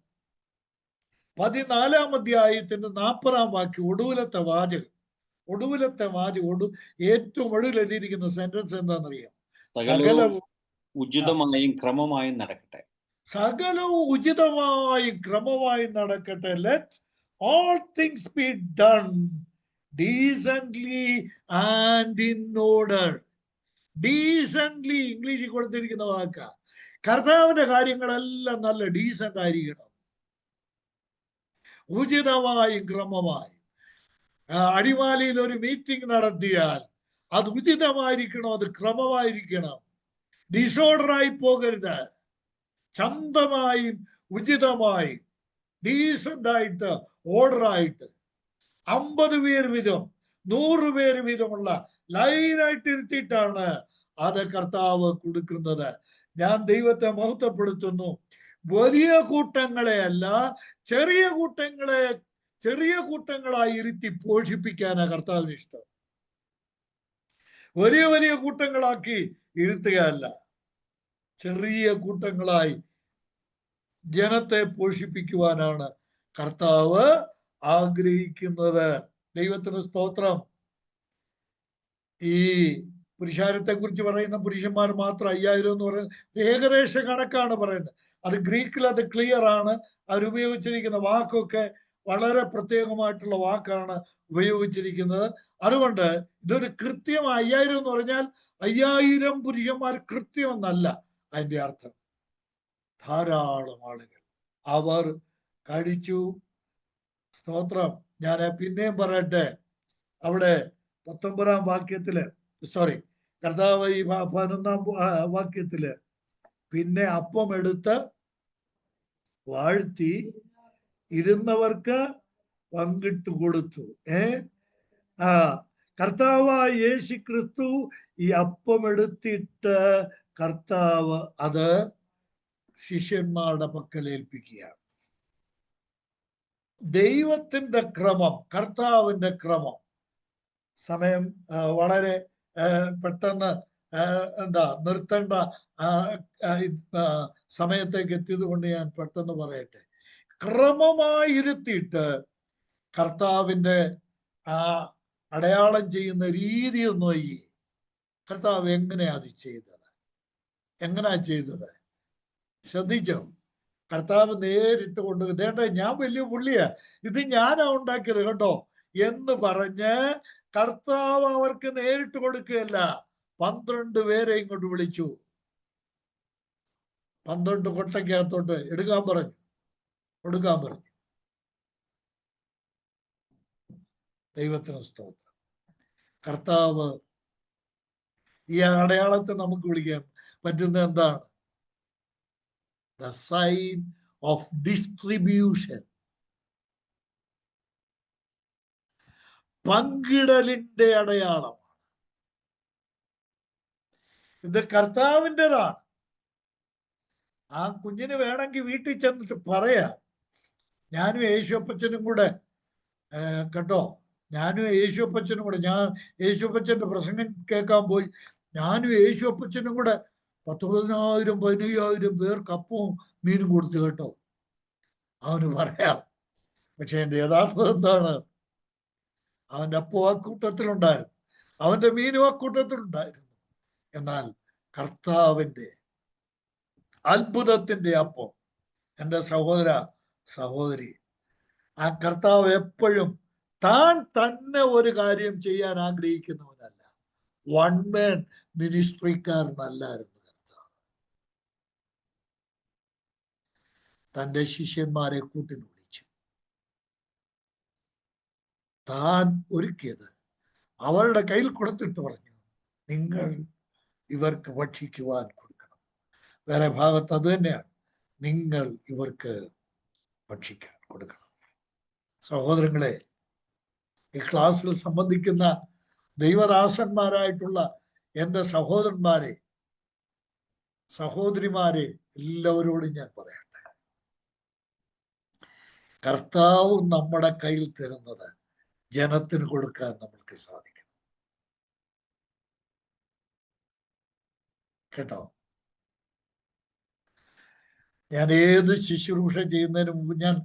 14-ാം അധ്യായത്തിന്റെ 40-ാം വാക്യം, ഒടുവിലത്തെ വാചകം ഏറ്റവും ഒടുവിൽ എഴുതിയിരിക്കുന്ന സെന്റൻസ് എന്താണെന്നറിയാം? സകലവും ഉചിതമായും ക്രമമായും നടക്കട്ടെ. സകലവും ഉചിതമായും ക്രമമായും നടക്കട്ടെ. Let all things be done decently and in order. ഡീസന്റ്ലി ഇംഗ്ലീഷിൽ കൊടുത്തിരിക്കുന്ന വാക്ക. കർത്താവിന്റെ കാര്യങ്ങളെല്ലാം നല്ല ഡീസന്റ് ആയിരിക്കണം, ഉചിതമായും ക്രമമായും. അടിമാലിയിൽ ഒരു മീറ്റിംഗ് നടത്തിയാൽ അത് ഉചിതമായിരിക്കണം, അത് ക്രമമായിരിക്കണം. ഡിസോർഡറായി പോകരുത്. ശാന്തമായും ഉചിതമായും ഡീസന്റായിട്ട് ഓർഡറായിട്ട് 50 പേര് വീതം 100 പേര് വീതമുള്ള ലൈനായിട്ട് ഇരുത്തിയിട്ടാണ് അത് കർത്താവ് കൊടുക്കുന്നത്. ഞാൻ ദൈവത്തെ മഹത്വപ്പെടുത്തുന്നു. വലിയ കൂട്ടങ്ങളെ അല്ല, ചെറിയ കൂട്ടങ്ങളായി ഇരുത്തി പോഷിപ്പിക്കാനാണ് കർത്താവിന് ഇഷ്ടം. വലിയ കൂട്ടങ്ങളാക്കി ഇരുത്തുകയല്ല, ചെറിയ കൂട്ടങ്ങളായി ജനത്തെ പോഷിപ്പിക്കുവാനാണ് കർത്താവ് ആഗ്രഹിക്കുന്നത്. ദൈവത്തിന് സ്തോത്രം. ഈ പുരുഷാരത്തെ കുറിച്ച് പറയുന്ന പുരുഷന്മാർ മാത്രം 5000 എന്ന് പറയുന്നത് ഏകദേശ കണക്കാണ് പറയുന്നത്. അത് ഗ്രീക്കിൽ അത് ക്ലിയർ ആണ്. അവരുപയോഗിച്ചിരിക്കുന്ന വാക്കൊക്കെ വളരെ പ്രത്യേകമായിട്ടുള്ള വാക്കാണ് ഉപയോഗിച്ചിരിക്കുന്നത്. അതുകൊണ്ട് ഇതൊരു കൃത്യം 5000 എന്ന് പറഞ്ഞാൽ 5000 പുരുഷന്മാർ കൃത്യമെന്നല്ല അതിന്റെ അർത്ഥം. ധാരാളം ആളുകൾ അവർ കഴിച്ചു, സ്തോത്രം. ഞാൻ പിന്നെയും പറയട്ടെ, അവിടെ 19-ാം വാക്യത്തില്, സോറി, കർത്താവ് ഈ 11-ാം വാക്യത്തില് പിന്നെ അപ്പം എടുത്ത് വാഴ്ത്തി ഇരുന്നവർക്ക് പങ്കിട്ട് കൊടുത്തു. കർത്താവായ യേശു ക്രിസ്തു ഈ അപ്പം എടുത്തിട്ട് കർത്താവ് അത് ശിഷ്യന്മാരുടെ പക്കൽ ഏൽപ്പിക്കുകയാണ്. ദൈവത്തിന്റെ ക്രമം, കർത്താവിന്റെ ക്രമം. സമയം വളരെ പെട്ടെന്ന് നിർത്തേണ്ട സമയത്തേക്ക് എത്തിയത് കൊണ്ട് ഞാൻ പെട്ടെന്ന് പറയട്ടെ. ക്രമമായി ഇരുത്തിയിട്ട് കർത്താവിന്റെ അടയാളം ചെയ്യുന്ന രീതി ഒന്ന് നോക്കി. കർത്താവ് എങ്ങനെയാ അത് ചെയ്തത്? എങ്ങനെയാ ചെയ്തത്? ശ്രദ്ധിച്ചോ? കർത്താവ് നേരിട്ട് കൊണ്ട് ദേണ്ട ഞാൻ വലിയ പുള്ളിയാ, ഇത് ഞാനാ ഉണ്ടാക്കിയത് കേട്ടോ എന്ന് പറഞ്ഞ് കർത്താവ് അവർക്ക് നേരിട്ട് കൊടുക്കുകയല്ല. 12 പേരെ ഇങ്ങോട്ട് വിളിച്ചു, 12 കൊട്ടയ്ക്കകത്തോട്ട് എടുക്കാൻ പറഞ്ഞു, കൊടുക്കാൻ പറഞ്ഞു. ദൈവത്തിന് സ്തോത്രം. കർത്താവ് ഈ അടയാളത്തെ നമുക്ക് വിളിക്കാൻ പറ്റുന്ന എന്താണ്? The sign of distribution. പങ്കിടലിന്റെ അടയാളമാണ് ഇത്. കർത്താവിൻ്റെതാണ്. ആ കുഞ്ഞിന് വേണമെങ്കിൽ വീട്ടിൽ ചെന്നിട്ട് പറയാം, ഞാനും യേശുപ്പച്ചനും കൂടെ കേട്ടോ, ഞാനും യേശുപ്പച്ചനും കൂടെ, ഞാൻ യേശുപ്പച്ചന്റെ പ്രസംഗം കേൾക്കാൻ പോയി, ഞാനും യേശുപ്പച്ചനും കൂടെ 10,000-15,000 പേർക്ക് അപ്പവും മീനും കൊടുത്തു കേട്ടോ, അവന് പറയാം. പക്ഷെ എൻ്റെ യഥാർത്ഥം എന്താണ്? അവന്റെ അപ്പവും അക്കൂട്ടത്തിലുണ്ടായിരുന്നു, അവന്റെ മീനും അക്കൂട്ടത്തിലുണ്ടായിരുന്നു. എന്നാൽ കർത്താവിന്റെ അത്ഭുതത്തിന്റെ അപ്പം, എൻ്റെ സഹോദര സഹോദരി, ആ കർത്താവ് എപ്പോഴും താൻ തന്നെ ഒരു കാര്യം ചെയ്യാൻ ആഗ്രഹിക്കുന്നവനല്ല. വൺ മാൻ മിനിസ്ട്രിക്കാരനല്ലായിരുന്നു കർത്താവ്. തൻ്റെ ശിഷ്യന്മാരെ കൂട്ടിന് വിളിച്ചു, താൻ ഒരുക്കിയത് അവരുടെ കയ്യിൽ കൊടുത്തിട്ട് പറഞ്ഞു, നിങ്ങൾ ഇവർക്ക് ഭക്ഷിക്കുവാൻ കൊടുക്കണം. വേറെ ഭാഗത്ത് അത് തന്നെയാണ്, നിങ്ങൾ ഇവർക്ക് ഭക്ഷിക്കാൻ കൊടുക്കണം. സഹോദരങ്ങളെ, ഈ ക്ലാസ്സിൽ സംബന്ധിക്കുന്ന ദൈവദാസന്മാരായിട്ടുള്ള എൻ്റെ സഹോദരന്മാരെ, സഹോദരിമാരെ എല്ലാവരോടും ഞാൻ പറയട്ടെ, കർത്താവ് നമ്മുടെ കയ്യിൽ തരുന്നത് ജനത്തിന് കൊടുക്കാൻ നമുക്ക് സാധിക്കും കേട്ടോ. ഞാൻ ഏത് ശുശ്രൂഷ ചെയ്യുന്നതിന് മുമ്പ് ഞാൻ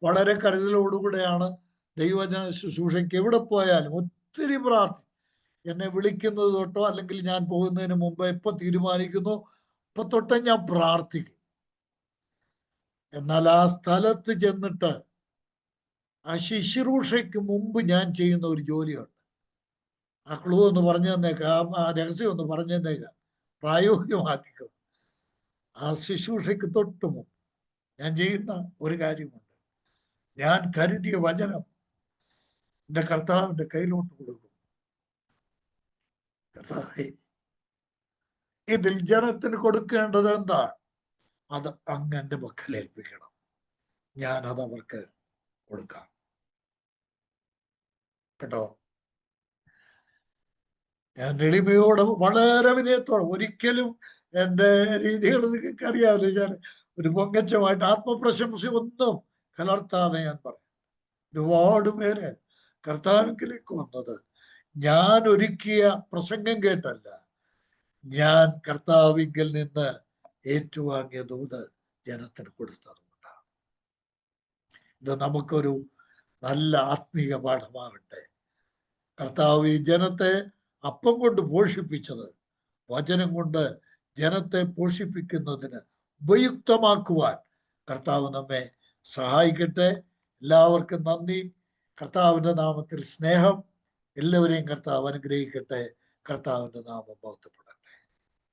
വളരെ കരുതലോടുകൂടെയാണ് ദൈവജന ശുശ്രൂഷയ്ക്ക് എവിടെ പോയാലും ഒത്തിരി പ്രാർത്ഥി. എന്നെ വിളിക്കുന്നത് തൊട്ടോ അല്ലെങ്കിൽ ഞാൻ പോകുന്നതിന് മുമ്പ് എപ്പോൾ തീരുമാനിക്കുന്നു അപ്പൊ തൊട്ടേ ഞാൻ പ്രാർത്ഥിക്കും. എന്നാൽ ആ സ്ഥലത്ത് ചെന്നിട്ട് ആ ശുശ്രൂഷയ്ക്ക് മുമ്പ് ഞാൻ ചെയ്യുന്ന ഒരു ജോലിയുണ്ട്. ആ ക്ലൂ ഒന്ന് പറഞ്ഞു തന്നേക്കാം, ആ രഹസ്യം ഒന്ന് പറഞ്ഞു തന്നേക്കാം, പ്രായോഗികമാക്കിക്കോ. ആ ശുശ്രൂഷയ്ക്ക് തൊട്ട് മുമ്പ് ഞാൻ ചെയ്യുന്ന ഒരു കാര്യമുണ്ട്. ഞാൻ കരുതിയ വചനം എൻ്റെ കർത്താവിൻ്റെ കയ്യിലോട്ട് കൊടുക്കും. കർത്താവേ, ഇതിൽ ജനത്തിന് കൊടുക്കേണ്ടത് എന്താ, അത് അങ്ങ് എൻ്റെ പക്കൽ ഏൽപ്പിക്കണം, ഞാൻ അത് അവർക്ക് കൊടുക്കാം കേട്ടോ. ഞാൻ എളിമയോടെ വളരെ വിനയത്തോടെ, ഒരിക്കലും എൻ്റെ രീതികൾ നിങ്ങൾക്ക് അറിയാമല്ലോ, ഞാൻ ഒരു പൊങ്ങച്ചമായിട്ട് ആത്മപ്രശംസ ഒന്നും കലർത്താതെ ഞാൻ പറയും. ഒരുപാട് പേര് കർത്താവിലേക്ക് വന്നത് ഞാൻ ഒരുക്കിയ പ്രസംഗം കേട്ടല്ല, ഞാൻ കർത്താവിങ്കിൽ നിന്ന് ഏറ്റുവാങ്ങിയ ദൂത് ജനത്തിന് കൊടുത്തതുകൊണ്ടാണ്. ഇത് നമുക്കൊരു നല്ല ആത്മീയ പാഠമാകട്ടെ. കർത്താവ് ഈ ജനത്തെ അപ്പം കൊണ്ട് പോഷിപ്പിച്ചത് വചനം കൊണ്ട് ജനത്തെ പോഷിപ്പിക്കുന്നതിന് ഉപയുക്തമാക്കുവാൻ കർത്താവ് നമ്മെ സഹായിക്കട്ടെ. എല്ലാവർക്കും നന്ദി. കർത്താവിൻ്റെ നാമത്തിൽ സ്നേഹം. എല്ലാവരെയും കർത്താവ് അനുഗ്രഹിക്കട്ടെ. കർത്താവിൻ്റെ നാമം മഹത്വപ്പെടട്ടെ.